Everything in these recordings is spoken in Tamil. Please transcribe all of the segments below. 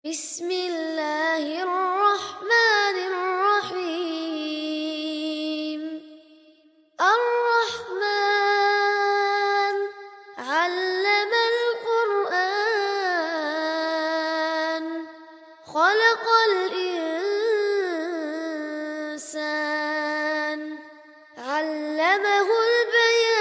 بسم الله الرحمن الرحيم الرحمن علم القرآن خلق الإنسان علمه البيان.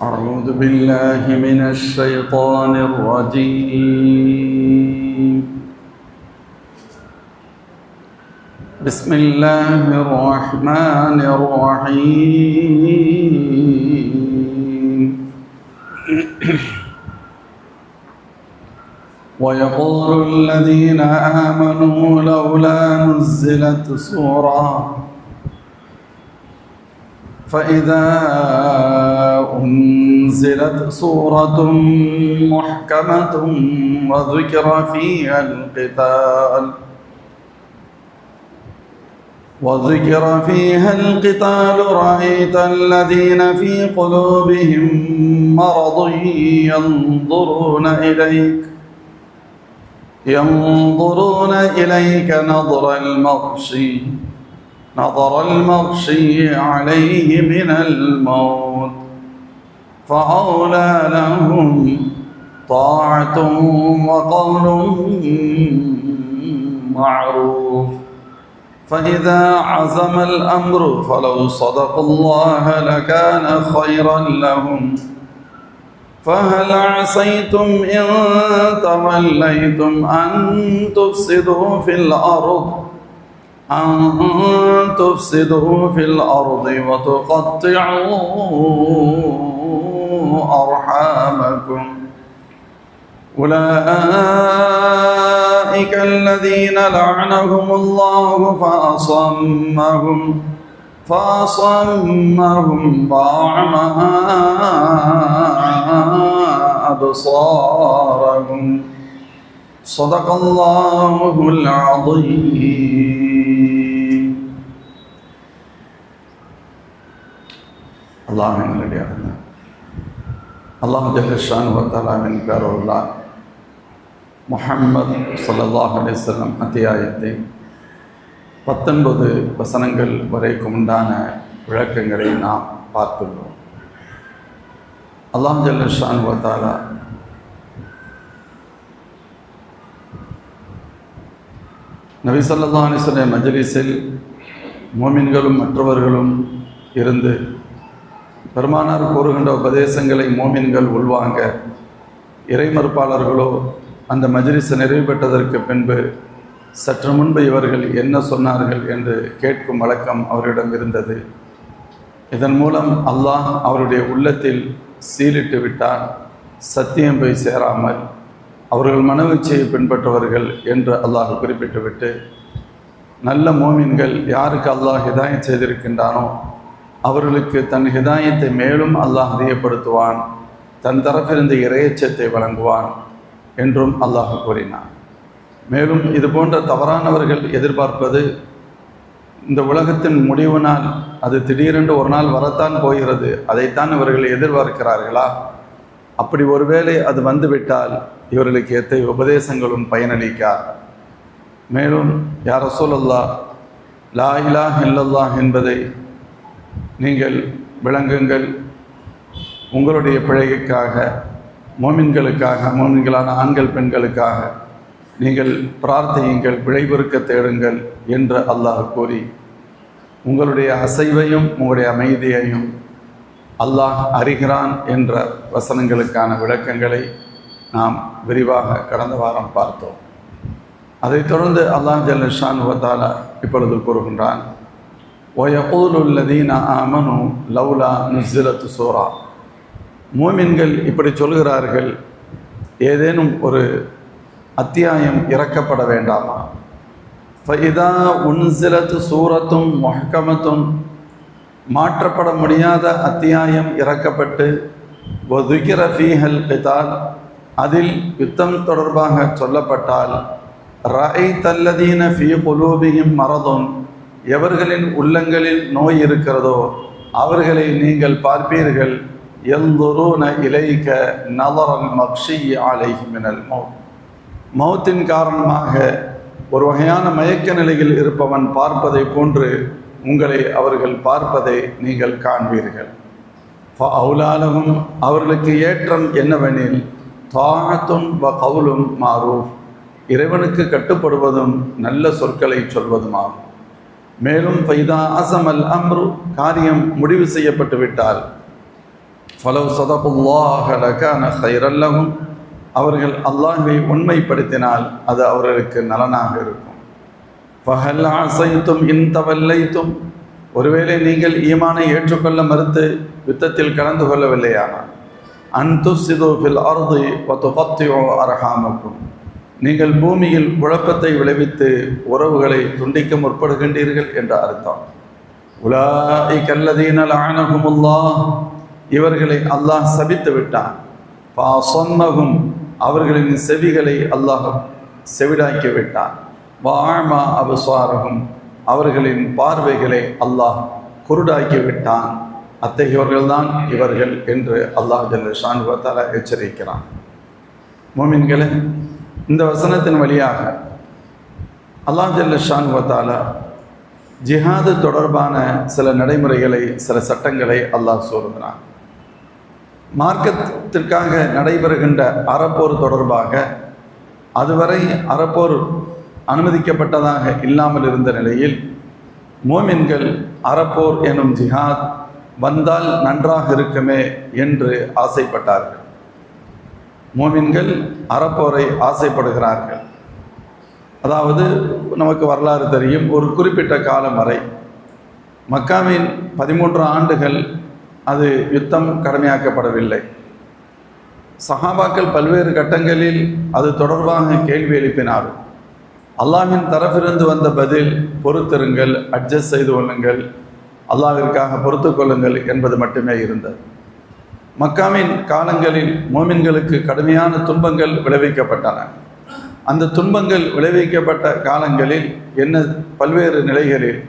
أعوذ بالله من الشيطان الرجيم. بسم الله الرحمن الرحيم. ويقول الذين آمنوا لولا نزلت سورة فإذا أنزلت سورة محكمة وذكر فيها القتال رأيت الذين في قلوبهم مرض ينظرون إليك نظر المغشي عليه من الموت فأولى لهم طاعة وقول معروف فإذا عزم الأمر فلو صدقوا الله لكان خيرا لهم فهل عسيتم إن توليتم أن تفسدوا في الأرض وتقطعوا أرحامكم أولئك الذين لعنهم الله فأصمهم وأعمى أبصارهم. صدق الله العظيم. அல்லாஹ்வின் நல்லடியார்களே, அல்லாஹ் ஜல்ல ஷானுஹு வ தஆலாவின் பேரருளால் முஹம்மது ஸல்லல்லாஹு அலைஹி வஸல்லம் அத்தியாயத்தின் 19 வசனங்கள் வரைக்கும் உண்டான விளக்கங்களை நாம் பார்த்துள்ளோம். அல்லாஹ் ஜல்ல ஷானுஹு வ தஆலா நபி ஸல்லல்லாஹு அலைஹி வஸல்லம் மஜ்லிஸில் மோமின்களும் மற்றவர்களும் இருந்து பெருமானார் கூறுகின்ற உபதேசங்களை மோமின்கள் உள்வாங்க, இறைமறுப்பாளர்களோ அந்த மஜ்லிஸ் நிறைவு பெற்றதற்கு பின்பு சற்று முன்பு இவர்கள் என்ன சொன்னார்கள் என்று கேட்கும் வழக்கம் அவரிடம் இருந்தது. இதன் மூலம் அல்லாஹ் அவருடைய உள்ளத்தில் சீலிட்டு விட்டான். சத்தியம் போய் சேராமல் அவர்கள் மனவீச்சையை பின்பற்றுவர்கள் என்று அல்லாஹ் குறிப்பிட்டுவிட்டு, நல்ல மோமின்கள் யாருக்கு அல்லாஹ் ஹிதாயத் செய்திருக்கின்றானோ அவர்களுக்கு தன் ஹிதாயத்தை மேலும் அல்லாஹ் அதிகப்படுத்துவான், தன் தரப்பிலிருந்து இறையச்சத்தை வழங்குவான் என்றும் அல்லாஹ் கூறினான். மேலும் இது போன்ற தவறானவர்கள் எதிர்பார்ப்பது இந்த உலகத்தின் முடிவு நாள், அது திடீரென்று ஒரு நாள் வரத்தான் போகிறது, அதைத்தான் இவர்கள் எதிர்பார்க்கிறார்களா? அப்படி ஒருவேளை அது வந்துவிட்டால் இவர்களுக்கு எத்தகைய உபதேசங்களும் பயனளிக்கார். மேலும் யா ரசூலல்லாஹ், லா இலாஹ இல்லல்லாஹ் என்பதை நீங்கள் விளங்குங்கள், உங்களுடைய பிழைக்காக, மோமின்களுக்காக, மோமின்களான ஆண்கள் பெண்களுக்காக நீங்கள் பிரார்த்தியுங்கள், பிழைபொறுக்க தேடுங்கள் என்று அல்லாஹ் கூறி, உங்களுடைய அசைவையும் உங்களுடைய அமைதியையும் அல்லாஹ் அறிகிறான் என்ற வசனங்களுக்கான விளக்கங்களை நாம் விரிவாக கடந்த வாரம் பார்த்தோம். அதைத் தொடர்ந்து அல்லாஹ் ஜல்ல ஷானுஹு வ தஆலா இப்பொழுது கூறுகின்றான், வயகூலு அல்லதீன ஆமனு லவ்லா நுஸ்ஸிலத் சூரா. மூமின்கள் இப்படி சொல்கிறார்கள், ஏதேனும் ஒரு அத்தியாயம் இறக்கப்பட வேண்டாமா? ஃபஇதா உன்ஸிலத் சூரத்தும் முஹ்கமத்தும், மாற்றப்பட முடியாத அத்தியாயம் இறக்கப்பட்டு, வதுகிர ஃபீஹல் கிதால், அதில் யுத்தம் தொடர்பாக சொல்லப்பட்டால், ரஅய்தல்லதீன ஃபீ குலூபிஹிம் மரதுன், எவர்களின் உள்ளங்களில் நோய் இருக்கிறதோ அவர்களை நீங்கள் பார்ப்பீர்கள். யன்துரூன இலைக நதரல் மக்ஷிய் அலைஹி மினல் மௌத், மௌத்தின் காரணமாக ஒரு வகையான மயக்க நிலையில் இருப்பவன் பார்ப்பதை போன்று உங்களை அவர்கள் பார்ப்பதை நீங்கள் காண்பீர்கள். ஃபஅவுலாலஹும், அவர்களுக்கு ஏற்றம் என்னவெனில் தாஅத்துன் வ கவுலும் மாரூஃப், இறைவனுக்கு கட்டுப்படுவதும் நல்ல சொற்களை சொல்வதுமாகும். மேலும் ஃபைதா அஸமல் அம்ரு, காரியம் முடிவு செய்யப்பட்டு விட்டால் ஃபலவ் ஸதகுல்லாஹ லகான கைரல் லஹும், அவர்கள் அல்லாஹ்வை உண்மைப்படுத்தினால் அது அவர்களுக்கு நலனாக இருக்கும். ஃபஹல் அஸைதும் இன் தவல்லைதும், ஒருவேளை நீங்கள் ஈமானை ஏற்றுக்கொள்ள மறுத்து யுத்தத்தில் கலந்து கொள்ளவில்லையானால், அன் துஃப்ஸிது ஃபில் அர்தி வ துகத்திஉ அர்ஹாமக்கும், நீங்கள் பூமியில் குழப்பத்தை விளைவித்து உறவுகளை துண்டிக்க முற்படுகின்றீர்கள் என்ற அர்த்தம். உலாஇக அல்லதீன லஅனஹுமுல்லாஹ், இவர்களை அல்லாஹ் சபித்து விட்டான். ஃபஅஸம்மஹும், அவர்களின் செவிகளை அல்லாஹ் செவிடாக்கி விட்டான். வஅமா அப்சாரஹும், அவர்களின் பார்வைகளை அல்லாஹ் குருடாக்கி விட்டான். அத்தகையவர்கள்தான் இவர்கள் என்று அல்லாஹ் ஜல்ல ஷானுஹு வ தஆலா எச்சரிக்கிறான். மோமின்களே, இந்த வசனத்தின் வழியாக அல்லாஹ் ஜல்ல ஷானுஹு வ தஆலா ஜிஹாது தொடர்பான சில நடைமுறைகளை, சில சட்டங்களை அல்லாஹ் சொல்கிறான். மார்க்கத்திற்காக நடைபெறுகின்ற அறப்போர் தொடர்பாக அதுவரை அறப்போர் அனுமதிக்கப்பட்டதாக இல்லாமல் இருந்த நிலையில் மோமின்கள் அறப்போர் எனும் ஜிஹாத் வந்தால் நன்றாக இருக்குமே என்று ஆசைப்பட்டார்கள். மோமின்கள் அறப்போரை ஆசைப்படுகிறார்கள். அதாவது நமக்கு வரலாறு தெரியும், ஒரு குறிப்பிட்ட காலம் வரை மக்காவின் 13 ஆண்டுகள் அது யுத்தம் கடமையாக்கப்படவில்லை. சஹாபாக்கள் பல்வேறு கட்டங்களில் அது தொடர்பாக கேள்வி எழுப்பினார்கள். அல்லாஹ்வின் தரப்பிலிருந்து வந்த பதில் பொறுத்திருங்கள், அட்ஜஸ்ட் செய்து கொள்ளுங்கள், அல்லாஹ்விற்காக பொறுத்து கொள்ளுங்கள் என்பது மட்டுமே இருந்தது. மக்காவின் காலங்களில் மோமின்களுக்கு கடுமையான துன்பங்கள் விளைவிக்கப்பட்டன. அந்த துன்பங்கள் விளைவிக்கப்பட்ட காலங்களில் என்ன பல்வேறு நிலைகளில்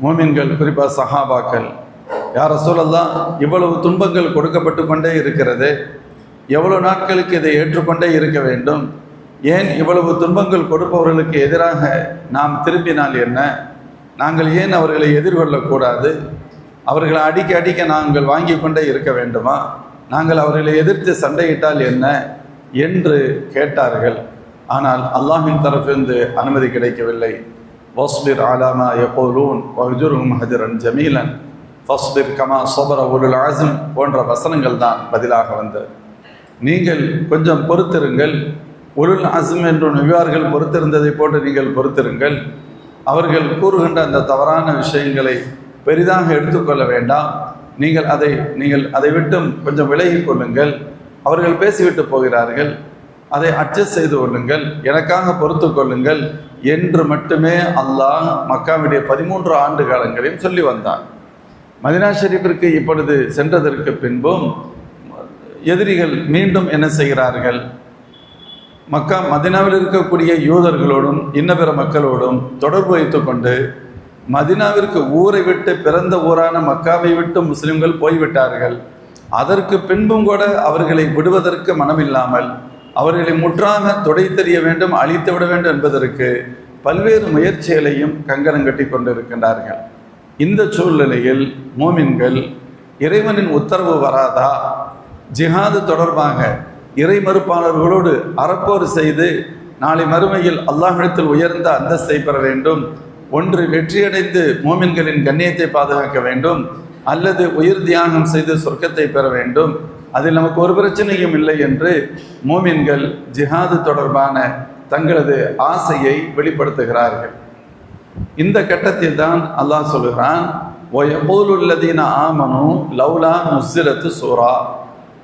மோமின்கள், குறிப்பாக சஹாபாக்கள், யார் ரசூலல்லாஹ், இவ்வளவு துன்பங்கள் கொடுக்கப்பட்டு கொண்டே இருக்கிறது, எவ்வளவு நாட்களுக்கு இதை ஏற்றுக்கொண்டே இருக்க வேண்டும், ஏன் இவ்வளவு துன்பங்கள் கொடுப்பவர்களுக்கு எதிராக நாம் திரும்பினால் என்ன, நாங்கள் ஏன் அவர்களை எதிர்கொள்ளக்கூடாது, அவர்களை அடிக்க அடிக்க நாங்கள் வாங்கி கொண்டே இருக்க வேண்டுமா, நாங்கள் அவர்களை எதிர்த்து சண்டையிட்டால் என்ன என்று கேட்டார்கள். ஆனால் அல்லாஹ்வின் தரப்பிலிருந்து அனுமதி கிடைக்கவில்லை. வஸ்பிர் அலாமா யகூலூன் வஹ்ஜுர்ஹும் ஹஜ்ரன் ஜமீலன் ஃபஸ்பிர் கமா ஸபர உலுல் அஸ்ம் போன்ற வசனங்கள் தான் பதிலாக வந்தது. நீங்கள் கொஞ்சம் பொறுத்திருங்கள், உலுல் அஸ்ம் என்று நபியார்கள் பொறுத்திருந்ததை போன்று நீங்கள் பொறுத்திருங்கள், அவர்கள் கூறுகின்ற அந்த தவறான விஷயங்களை பெரிதாக எடுத்துக்கொள்ள வேண்டாம், நீங்கள் அதை விட்டும் கொஞ்சம் விலகி கொள்ளுங்கள், அவர்கள் பேசிவிட்டு போகிறார்கள், அதை அட்ஜஸ்ட் செய்து கொள்ளுங்கள், எனக்காக பொறுத்து கொள்ளுங்கள் என்று மட்டுமே அல்லாஹ் மக்காவுடைய 13 ஆண்டு காலங்களையும் சொல்லி வந்தான். மதீனா ஷரீஃபிற்கு இப்பொழுது சென்றதற்கு பின்பும் எதிரிகள் மீண்டும் என்ன செய்கிறார்கள், மதீனாவில் இருக்கக்கூடிய யூதர்களோடும் இன்ன பிற மக்களோடும் தொடர்பு வைத்து கொண்டு மதீனாவிற்கு ஊரை விட்டு, பிறந்த ஊரான மக்காவை விட்டு முஸ்லிம்கள் போய்விட்டார்கள், அதற்கு பின்பும் கூட அவர்களை விடுவதற்கு மனமில்லாமல் அவர்களை முற்றாக தொடை தெரிய வேண்டும், அழித்து விட வேண்டும் என்பதற்கு பல்வேறு முயற்சிகளையும் கங்கணம் கட்டி கொண்டிருக்கின்றார்கள். இந்த சூழ்நிலையில் மோமின்கள் இறைவனின் உத்தரவு வராதா, ஜிஹாது தொடர்பாக இறை மறுப்பாளர்களோடு அறப்போர் செய்து நாளை மறுமையில் அல்லாஹ்விடத்தில் உயர்ந்த அந்தஸ்தை பெற வேண்டும், ஒன்று வெற்றியடைந்து மோமின்களின் கண்ணியத்தை பாதுகாக்க வேண்டும், அல்லது உயிர் தியாகம் செய்து சொர்க்கத்தை பெற வேண்டும், அதில் நமக்கு ஒரு பிரச்சனையும் இல்லை என்று மோமின்கள் ஜிஹாது தொடர்பான தங்களது ஆசையை வெளிப்படுத்துகிறார்கள். இந்த கட்டத்தில் தான் அல்லாஹ் சொல்கிறான், வயகூலுல்லதீன ஆமனு லவ்லா நுஸ்ஸிலத்து சூரா,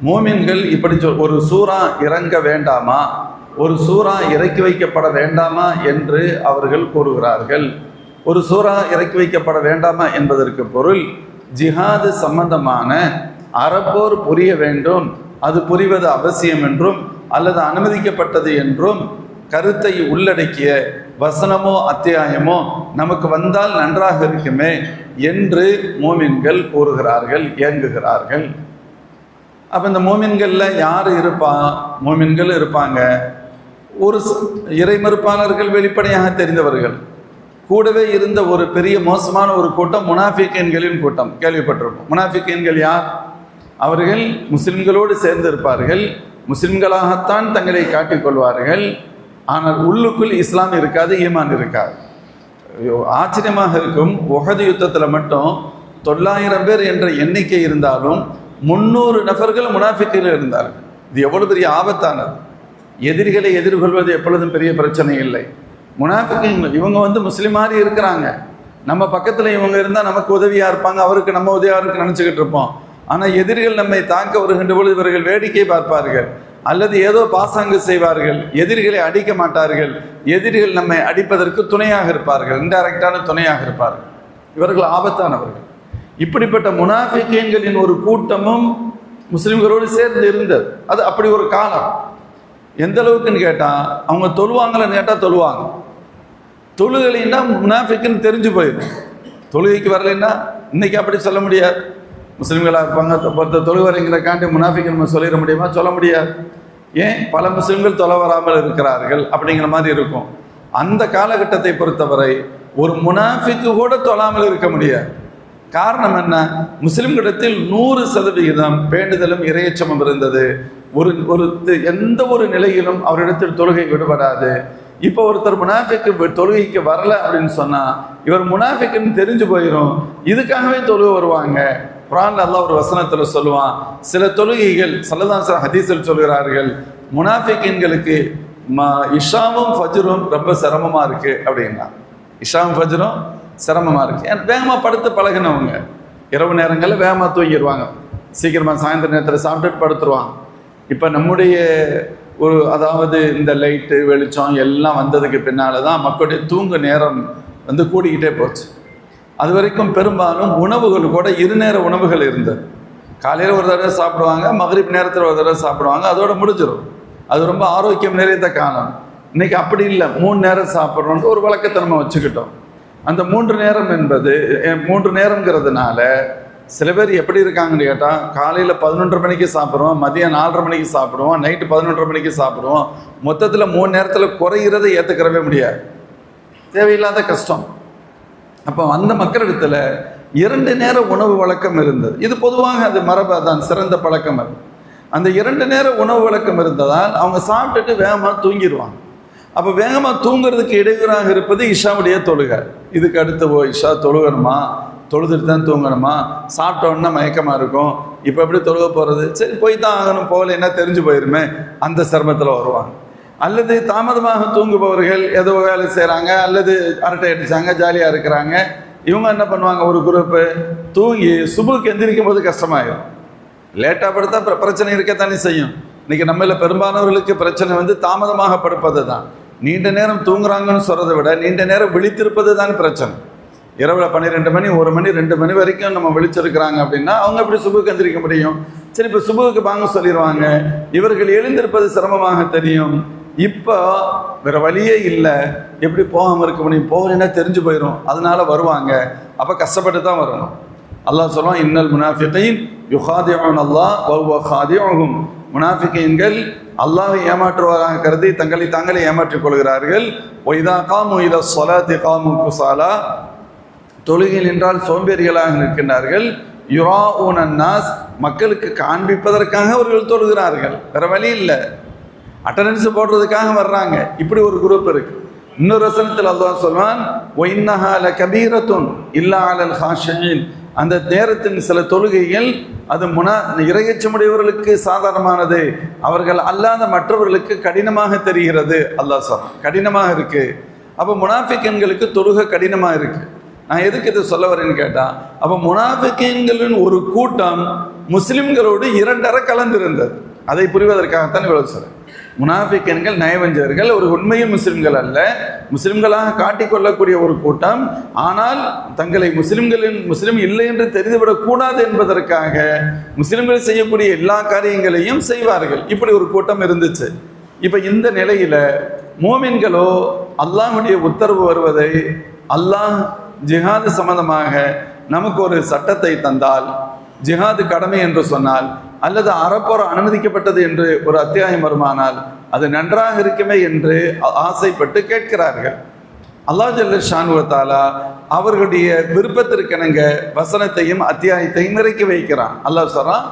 மோமின்கள் இப்படி ஒரு சூரா இறங்க வேண்டாமா, ஒரு சூரா இறக்கி வைக்கப்பட வேண்டாமா என்று அவர்கள் கூறுகிறார்கள். ஒரு சூரா இறக்கி வைக்கப்பட வேண்டாமா என்பதற்கு பொருள் ஜிஹாது சம்பந்தமான அறப்போர் புரிய வேண்டும், அது புரிவது அவசியம் என்றும் அல்லது அனுமதிக்கப்பட்டது என்றும் கருத்தை உள்ளடக்கிய வசனமோ அத்தியாயமோ நமக்கு வந்தால் நன்றாக இருக்குமே என்று மோமின்கள் கூறுகிறார்கள், ஏங்குகிறார்கள். அப்போ இந்த மோமின்களில் யார் இருப்பா? மோமின்கள் இருப்பாங்க. ஒரு இறை மறுப்பாளர்கள் வெளிப்படையாக தெரிந்தவர்கள். கூடவே இருந்த ஒரு பெரிய மோசமான ஒரு கூட்டம் முனாஃபிகீன்களின் கூட்டம், கேள்விப்பட்டிருப்போம். முனாஃபிகீன்கள் யார்? அவர்கள் முஸ்லிம்களோடு சேர்ந்து இருப்பார்கள், முஸ்லிம்களாகத்தான் தங்களை காட்டிக்கொள்வார்கள். ஆனால் உள்ளுக்குள் இஸ்லாம் இருக்காது, ஈமான் இருக்காது. ஆச்சரியமாக இருக்கும், உஹது யுத்தத்தில் மட்டும் 900 பேர் என்ற எண்ணிக்கை இருந்தாலும் 300 நபர்கள் முனாஃபிக்குகள் இருந்தார்கள். இது எவ்வளவு பெரிய ஆபத்தானது! எதிரிகளை எதிர்கொள்வது எப்பொழுதும் பெரிய பிரச்சனை இல்லை. முனாஃபிக்குகள் இவங்க முஸ்லிம் மாதிரி இருக்கிறாங்க, நம்ம பக்கத்தில் இவங்க இருந்தால் நமக்கு உதவியாக இருப்பாங்க, அவருக்கு நம்ம உதவியாக இருக்கு நினச்சிக்கிட்டு இருப்போம். ஆனால் எதிரிகள் நம்மை தாக்க வருகின்ற பொழுது இவர்கள் வேடிக்கை பார்ப்பார்கள் அல்லது ஏதோ பாசாங்கு செய்வார்கள். எதிரிகளை அடிக்க மாட்டார்கள், எதிரிகள் நம்மை அடிப்பதற்கு துணையாக இருப்பார்கள், இன்டைரக்டான துணையாக இருப்பார்கள். இவர்கள் ஆபத்தானவர்கள். இப்படிப்பட்ட முனாஃபிகீன்களின் ஒரு கூட்டமும் முஸ்லிம்களோடு சேர்ந்து இருந்தது. அது அப்படி ஒரு காலம். எந்த அளவுக்குன்னு கேட்டால், அவங்க தொழுவாங்கன்னு கேட்டால் தொழுவாங்க. தொழுகலைன்னா முனாஃபிக்குன்னு தெரிஞ்சு போயிடும். தொழுகைக்கு வரலைன்னா இன்னைக்கு அப்படி சொல்ல முடியாது. முஸ்லீம்களாக இருப்பாங்க, தொழுவரைங்கிற காண்டி முனாஃபிக்கு நம்ம சொல்லிட முடியுமா? சொல்ல முடியாது. ஏன்? பல முஸ்லீம்கள் தொலை வராமல் இருக்கிறார்கள் அப்படிங்கிற மாதிரி இருக்கும். அந்த காலகட்டத்தை பொறுத்தவரை ஒரு முனாஃபிக்கு கூட தொழாமல் இருக்க முடியாது. காரணம் என்ன? முஸ்லிம்களிடத்தில் 100% பேண்டுதலும் இறையச்சமும் இருந்தது. எந்த ஒரு நிலையிலும் அவரிடத்தில் தொழுகை விடுபடாது. இப்போ ஒருத்தர் முனாஃபிக்கு தொழுகைக்கு வரல அப்படின்னு சொன்னா இவர் முனாஃபிக்குன்னு தெரிஞ்சு போயிடும். இதுக்காகவே தொழுகை வருவாங்க. குர்ஆன்ல அல்லாஹ் ஒரு வசனத்தில் சொல்லுவான், சில தொழுகைகள் ஸல்லல்லாஹு அலைஹி வஸல்லம் ஹதீஸில் சொல்கிறார்கள், முனாஃபிகீன்களுக்கு இஷாவும் ஃபஜ்ரும் ரொம்ப சிரமமா இருக்கு அப்படின்னா. இஷாவும் ஃபஜ்ரும் சிரமமா இருக்கு. வேகமாக படுத்து பழகினவங்க இரவு நேரங்களில் வேகமாக தூங்கிடுவாங்க, சீக்கிரமாக சாயந்தர நேரத்தில் சாப்பிட்டுட்டு படுத்துருவாங்க. இப்போ நம்முடைய அதாவது இந்த லைட்டு வெளிச்சம் எல்லாம் வந்ததுக்கு பின்னால் தான் மக்களுடைய தூங்கு நேரம் கூடிக்கிட்டே போச்சு. அது வரைக்கும் பெரும்பாலும் உணவுகள் கூட 2 நேர உணவுகள் இருந்தது. காலையில் ஒரு தடவை சாப்பிடுவாங்க, மகரிப் நேரத்தில் ஒரு தடவை சாப்பிடுவாங்க, அதோட முடிஞ்சிடும். அது ரொம்ப ஆரோக்கியம் நிறைந்த காலம். இன்னைக்கு அப்படி இல்லை, 3 நேரம் சாப்பிட்றோன்ட்டு ஒரு வழக்கத்தை நம்ம வச்சுக்கிட்டோம். அந்த 3 நேரம் என்பது 3 நேரங்கிறதுனால சில பேர் எப்படி இருக்காங்கன்னு கேட்டால், காலையில் 11:30 மணிக்கு சாப்பிட்றோம், மதியம் 4:30 மணிக்கு சாப்பிடுவோம், நைட்டு 11:30 மணிக்கு சாப்பிடுவோம். மொத்தத்தில் 3 நேரத்தில் குறைகிறதை ஏற்றுக்கிறவே முடியாது, தேவையில்லாத கஷ்டம். அப்போ அந்த மக்களிடத்தில் 2 நேர உணவு வழக்கம் இருந்தது. இது பொதுவாக அது மரபு தான், சிறந்த பழக்கம் அது. அந்த 2 நேர உணவு வழக்கம் இருந்ததால் அவங்க சாப்பிட்டுட்டு வேகமாக தூங்கிடுவாங்க. அப்போ வேகமாக தூங்குறதுக்கு இடையூறாக இருப்பது இஷாவுடைய தொழுகை. இதுக்கு அடுத்து இஷா தொழுகணுமா, தொழுதுட்டு தான் தூங்கணுமா, சாப்பிட்டோன்னா மயக்கமாக இருக்கும், இப்போ எப்படி தொழுக போகிறது, சரி போய் தான் ஆகணும், போகலைன்னா தெரிஞ்சு போயிருமே, அந்த சிரமத்தில் வருவாங்க. அல்லது தாமதமாக தூங்குபவர்கள் ஏதோ வேலை செய்கிறாங்க அல்லது அரட்டை அடித்தாங்க, ஜாலியாக இருக்கிறாங்க, இவங்க என்ன பண்ணுவாங்க, ஒரு குரூப்பு தூங்கி சுபுக்கு எந்திரிக்கும் போது கஷ்டமாயிடும். லேட்டாக படுத்தா பிரச்சனை இருக்கத்தானே செய்யும். இன்றைக்கி நம்மள பெரும்பாலானவர்களுக்கு பிரச்சனை தாமதமாக படுப்பது தான். நீண்ட நேரம் தூங்குறாங்கன்னு சொல்கிறத விட நீண்ட நேரம் விழித்திருப்பது தான் பிரச்சனை. இரவில் 12 மணி 1 மணி 2 மணி வரைக்கும் நம்ம விழிச்சிருக்கிறாங்க அப்படின்னா அவங்க எப்படி சுபுக்கு எந்திரிக்க முடியும்? சரி, இப்போ சுபுக்கு வாங்க சொல்லிடுவாங்க. இவர்கள் எழுந்திருப்பது சிரமமாக தெரியும். இப்போ வேற வழியே இல்லை, எப்படி போகாமல் இருக்க முடியும்? போகலைன்னா தெரிஞ்சு போயிடும், அதனால வருவாங்க. அப்போ கஷ்டப்பட்டு தான் வரணும். அல்லாஹ் சொல்லுவான், இன்னல் முனாஃபிகீன் யுகாதிஊன அல்லாஹ் வ ஹுவ காதிஊஹும். முனாஃபிகீன்கள் அல்லாஹ்வை ஏமாற்றுவதாக கருதி தங்களை தாங்களே ஏமாற்றிக் கொள்கிறார்கள். ஒய்தா காமு இல ஸலாத்தி காமு குஸாலா. தொழுகையில் என்றால் சோம்பேறிகளாக நிற்கின்றார்கள். யுராஊன அன்னாஸ், மக்களுக்கு காண்பிப்பதற்காக அவர்கள் தொழுகிறார்கள், வேற வழி இல்லை, அட்டண்டன்ஸ் போடுறதுக்காக வர்றாங்க. இப்படி ஒரு குரூப் இருக்கு. இன்னொரு வசனத்தில் அல்லாஹ் சொல்வான், ஒய்னஹா லகபீரத்துன் இல்லா அலல் ஹாஷியின். அந்த நேரத்தின் சில தொழுகைகள் அது இறையச்சமுடையவர்களுக்கு சாதாரணமானது, அவர்கள் அல்லாத மற்றவர்களுக்கு கடினமாக தெரிகிறது. அல்லாஹ் சொல்றான், கடினமாக இருக்கு. அப்போ முனாஃபிகீன்களுக்கு தொழுகை கடினமாக இருக்கு. நான் எதுக்கு இதை சொல்ல வரேன்னு கேட்டால், அப்போ முனாஃபிகீன்களின் ஒரு கூட்டம் முஸ்லிம்களோடு 2 கலந்திருந்தது. அதை புரிவதற்காகத்தான் இவ்வளவு சொல்றேன். முனாஃபிகீன்கள் நயவஞ்சகர்கள், ஒரு உண்மையும் முஸ்லிம்கள் அல்ல, முஸ்லிம்களாக காட்டிக்கொள்ளக்கூடிய ஒரு கூட்டம். ஆனால் தங்களை முஸ்லிம் இல்லை என்று தெரிந்துவிடக்கூடாது என்பதற்காக முஸ்லிம்கள் செய்யக்கூடிய எல்லா காரியங்களையும் செய்வார்கள். இப்படி ஒரு கூட்டம் இருந்துச்சு. இப்போ இந்த நிலையில் மோமின்களோ அல்லாஹ்வுடைய உத்தரவு வருவதை, அல்லாஹ் ஜிஹாது சம்பந்தமாக நமக்கு ஒரு சட்டத்தை தந்தால், ஜிஹாது கடமை என்று சொன்னால், அல்லது அறப்போர் அனுமதிக்கப்பட்டது என்று ஒரு அத்தியாயம் வருமானால் அது நன்றாக இருக்குமே என்று ஆசைப்பட்டு கேட்கிறார்கள். அல்லாஹ் ஜல்ல ஷானு தஆலா அவர்களுடைய விருப்பத்திற்கிணங்க வசனத்தையும் அத்தியாயத்தையும் இறக்கி வைக்கிறான். அல்லாஹ் சொல்றான்,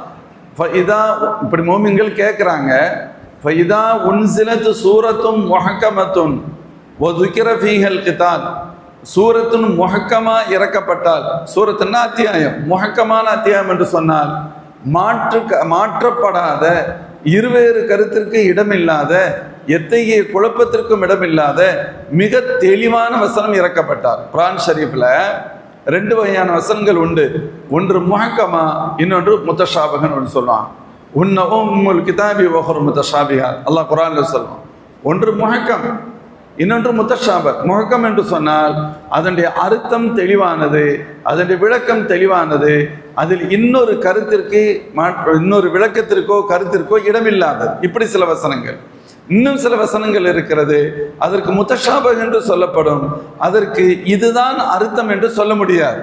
ஃபஇதா, இப்படி மோமின்கள் கேட்குறாங்க, ஃபஇதா உன்சிலத் சூரத்தும் முஹக்கமத்துன் வதுக்கிர ஃபீஹல் கிதால், சூரத்துன் முஹக்கமா இறக்கப்பட்டால், சூரத்துன்னா அத்தியாயம், முஹக்கமான அத்தியாயம் என்று சொன்னால் மாற்றப்படாத, இருவேறு கருத்திற்கு இடமில்லாத, எத்தகைய குழப்பத்திற்கும் இடமில்லாத மிக தெளிவான வசனம் இறக்கப்பட்டார். குர்ஆன் ஷரீஃப்ல 2 வகையான வசனங்கள் உண்டு. ஒன்று முஹக்கமா, இன்னொன்று முத்தஷாபிஹன் சொல்லுவான். உம்முல் கிதாபி வஹுர் முத்தஷாபிஹாத், அல்லாஹ் குர்ஆன்ல சொல்லுவான். ஒன்று முஹக்கம், இன்னொன்று முத்தஷாபஹ். முஹக்கம் என்று சொன்னால் அதனுடைய அர்த்தம் தெளிவானது, அதனுடைய விளக்கம் தெளிவானது, அதில் இன்னொரு கருத்திற்கு இன்னொரு விளக்கத்திற்கோ கருத்திற்கோ இடமில்லாதது. இப்படி சில வசனங்கள். இன்னும் சில வசனங்கள் இருக்கிறது, அதற்கு முத்தஷாபஹ் என்று சொல்லப்படும். அதற்கு இதுதான் அர்த்தம் என்று சொல்ல முடியாது,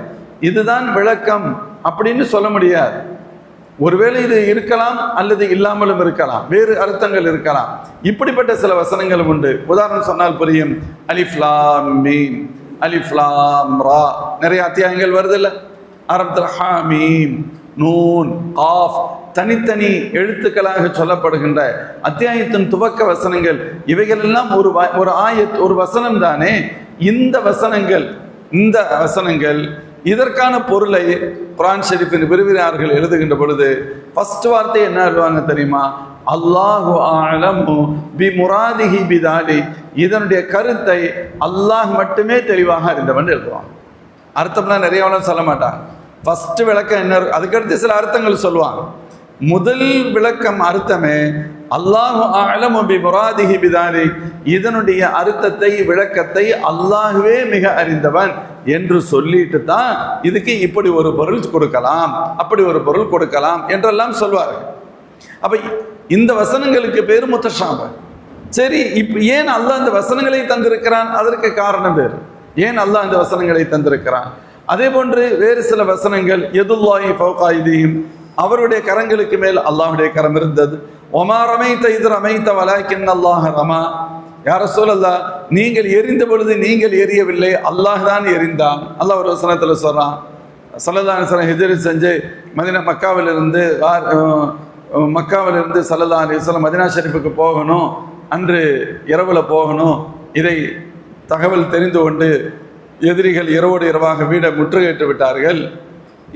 இதுதான் விளக்கம் அப்படின்னு சொல்ல முடியாது. ஒருவேளை இது இருக்கலாம் அல்லது இல்லாமலும் இருக்கலாம், வேறு அர்த்தங்கள் இருக்கலாம். இப்படிப்பட்ட சில வசனங்களும் உண்டு. உதாரணம் சொன்னால் புரியும். அலிஃப் லாம் மீம், அலிஃப் லாம் ரா, நிறைய அத்தியாயங்கள் வருது இல்ல ஆரம்பத்தில். ஹாமீம், நூன், காஃப், தனித்தனி எழுத்துக்களாக சொல்லப்படுகின்ற அத்தியாயத்தின் துவக்க வசனங்கள், இவைகள் எல்லாம் ஒரு ஆயத், ஒரு வசனம் தானே. இந்த வசனங்கள் இதற்கான பொருளை குர்ஆன் ஷரீஃபின் விரிவியார்கள் எழுதுகின்ற பொழுது ஃபர்ஸ்ட் வார்த்தை என்ன எழுதுவாங்க தெரியுமா? அல்லாஹு அலமு பி முராதிஹி பிதாலி, இதனுடைய கருத்தை அல்லாஹ் மட்டுமே தெளிவாக அறிந்தவன் எழுதுவான். அர்த்தம்லாம் நிறையவெல்லாம் சொல்ல மாட்டாங்க. ஃபர்ஸ்ட் விளக்கம் என்ன, அதுக்கடுத்து சில அர்த்தங்கள் சொல்லுவாங்க. முதல் விளக்கம் அர்த்தமே அல்லாஹு அலமு பி முராதிஹி பிதாலி, இதனுடைய அர்த்தத்தை விளக்கத்தை அல்லாஹ்வே மிக அறிந்தவன் என்று சொல்லிட்டு தான் இதுக்கு இப்படி ஒரு பொருள் கொடுக்கலாம், அப்படி ஒரு பொருள் கொடுக்கலாம் என்றெல்லாம் சொல்வார்கள். அப்ப இந்த வசனங்களுக்கு பேர் முத்தஷாபஹ். சரி, இப்ப ஏன் அல்லாஹ் இந்த வசனங்களை தந்திருக்கிறான்? அதற்கு காரணம் வேறு. ஏன் அல்லாஹ் இந்த வசனங்களை தந்திருக்கிறான்? அதே போன்று வேறு சில வசனங்கள், யதுல்லாஹி ஃபௌக ஐதீஹிம், அவருடைய கரங்களுக்கு மேல் அல்லாஹ்வுடைய கரம் இருந்தது. ஒமா ரமைத்த இது ரமைத்த வலாக்கின் அல்லாஹ் ரமா, யா ரசூலல்லாஹ், நீங்கள் எரிந்த பொழுது நீங்கள் எரியவில்லை, அல்லாஹ் தான் எரிந்தான். அல்லாஹ் ஒரு வசனத்துல சொல்றான். ஸல்லல்லாஹு அலைஹி வஸல்லம் ஹிஜ்ரத் செஞ்சு மக்காவிலிருந்து ஸல்லல்லாஹு அலைஹி வஸல்லம் மதீனா ஷரீஃபுக்கு போகணும், அன்று இரவுல போகணும். இதை தகவல் தெரிந்து கொண்டு எதிரிகள் இரவோடு இரவாக வீடை முற்றுகையிட்டு விட்டார்கள்.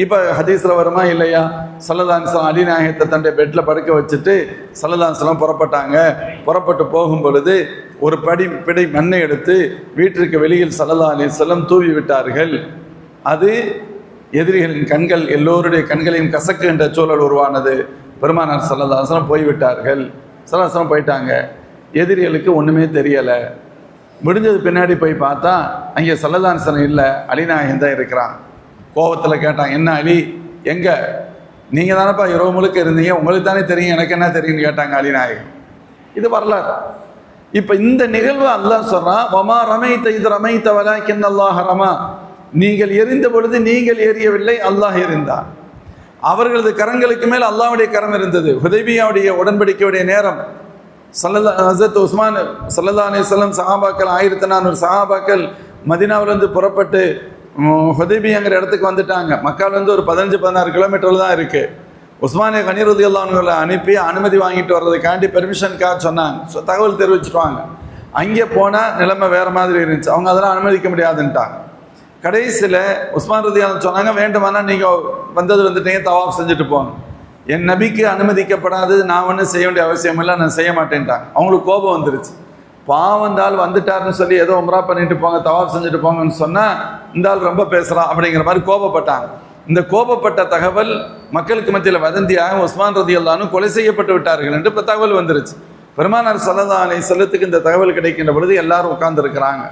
இப்போ ஹதீஸில் வருமா இல்லையா? ஸல்லல்லாஹு அலைஹி வஸல்லம் அலி நாயகத்தை தன்னுடைய பெட்டில் படுக்க வச்சுட்டு ஸல்லல்லாஹு அலைஹி வஸல்லம் புறப்பட்டாங்க. புறப்பட்டு போகும் பொழுது ஒரு பிடை மண்ணை எடுத்து வீட்டிற்கு வெளியில் ஸல்லல்லாஹு அலைஹி வஸல்லம் தூவி விட்டார்கள். அது எதிரிகளின் கண்கள், எல்லோருடைய கண்களையும் கசக்குகின்ற சூழல் உருவானது. பெருமானார் ஸல்லல்லாஹு அலைஹி வஸல்லம் போய்விட்டார்கள். ஸல்லல்லாஹு அலைஹி வஸல்லம் போயிட்டாங்க. எதிரிகளுக்கு ஒன்றுமே தெரியலை. முடிஞ்சது பின்னாடி போய் பார்த்தா அங்கே ஸல்லல்லாஹு அலைஹி வஸல்லம் இல்லை, அலிநாயகன் தான் இருக்கிறான். கோபத்தில் கேட்டான், என்ன அலி, எங்க நீங்கள் தானேப்பா இரவு முழுக்க இருந்தீங்க, உங்களுக்கு தானே தெரியும், எனக்கு என்ன தெரியும்னு கேட்டாங்க அலிநாயகன். இது வரலாறு. இப்போ இந்த நிகழ்வு அல்லாஹ் சொல்றான், வமா ரமைத்த இது ரமைத்த வலாக்கின் அல்லாஹ் ரமா, நீங்கள் எரிந்த பொழுது நீங்கள் எரியவில்லை, அல்லாஹ் எரிந்தான். அவர்களது கரங்களுக்கு மேல் அல்லாஹ்வுடைய கரம் இருந்தது. ஹுதைபியாவுடைய உடன்படிக்கையுடைய நேரம், ஹஸரத் உஸ்மான் ஸல்லல்லாஹு அலைஹி வஸல்லம் சஹாபாக்கள் 1400 சஹாபாக்கள் மதீனாவிலிருந்து புறப்பட்டு ஹுதைபியாங்கிற இடத்துக்கு வந்துட்டாங்க. மக்காவிலேருந்து ஒரு 15-16 கிலோமீட்டர் தான் இருக்கு. உஸ்மானே கனி ரலியல்லாஹு அன்ஹு அனுப்பி அனுமதி வாங்கிட்டு வர்றதுக்காண்டி பெர்மிஷனுக்காக சொன்னாங்க, தகவல் தெரிவிச்சுட்டுவாங்க. அங்கே போனால் நிலைமை வேறு மாதிரி இருந்துச்சு, அவங்க அதெல்லாம் அனுமதிக்க முடியாதுன்ட்டாங்க. கடைசியில் உஸ்மான் ரலியல்லாஹு சொன்னாங்க, வேண்டுமானா நீங்கள் வந்துட்டீங்க, தவாஃப் செஞ்சுட்டு போங்க, என் நபிக்கு அனுமதிக்கப்படாது, நான் ஒன்றும் செய்ய வேண்டிய அவசியம் இல்லை, நான் செய்ய மாட்டேன்ட்டாங்க. அவங்களுக்கு கோபம் வந்துருச்சு. பாவந்தால் வந்துட்டாருன்னு சொல்லி ஏதோ உம்ரா பண்ணிட்டு போங்க, தவாஃப் செஞ்சுட்டு போங்கன்னு சொன்னால் இந்த ஆள் ரொம்ப பேசுகிறான் அப்படிங்கிற மாதிரி கோபப்பட்டாங்க. இந்த கோபப்பட்ட தகவல் மக்களுக்கு மத்தியில் வதந்தியாக உஸ்மான் ரலியல்லாஹு அன்ஹு கொலை செய்யப்பட்டு விட்டார்கள் என்று இப்போ தகவல் வந்துருச்சு. பெருமானார் ஸல்லல்லாஹு அலைஹி வஸல்லத்துக்கு இந்த தகவல் கிடைக்கின்ற பொழுது எல்லாரும் உட்கார்ந்து இருக்கிறாங்க.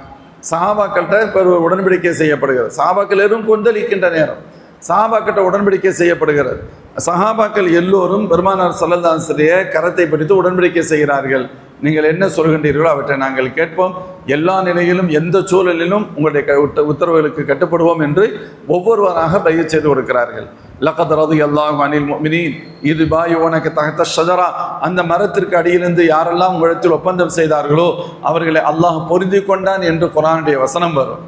சஹாபாக்கள்கிட்ட இப்போ உடன்படிக்கை செய்யப்படுகிறது. சஹாபாக்கள் எல்லோரும் கொந்தளிக்கின்ற நேரம் சஹாபாக்கிட்ட உடன்படிக்கை செய்யப்படுகிறது. சஹாபாக்கள் எல்லோரும் பெருமானார் ஸல்லல்லாஹு அலைஹி வஸல்லம் கரத்தை பிடித்து உடன்படிக்கை செய்கிறார்கள். நீங்கள் என்ன சொல்கின்றீர்களோ அவற்றை நாங்கள் கேட்போம், எல்லா நிலையிலும் எந்த சூழலிலும் உங்களுடைய உத்தரவுகளுக்கு கட்டுப்படுவோம் என்று ஒவ்வொருவராக பையச் செய்து கொடுக்கிறார்கள். லகத் ரலியல்லாஹு அனில் முஃமினீன் இது பாயுனக தஹத ஷஜரா, அந்த மரத்திற்கு அடியிலிருந்து யாரெல்லாம் உங்களிடத்தில் ஒப்பந்தம் செய்தார்களோ அவர்களை அல்லாஹ் பொருந்தி கொண்டான் என்று குர்ஆனுடைய வசனம் வரும்.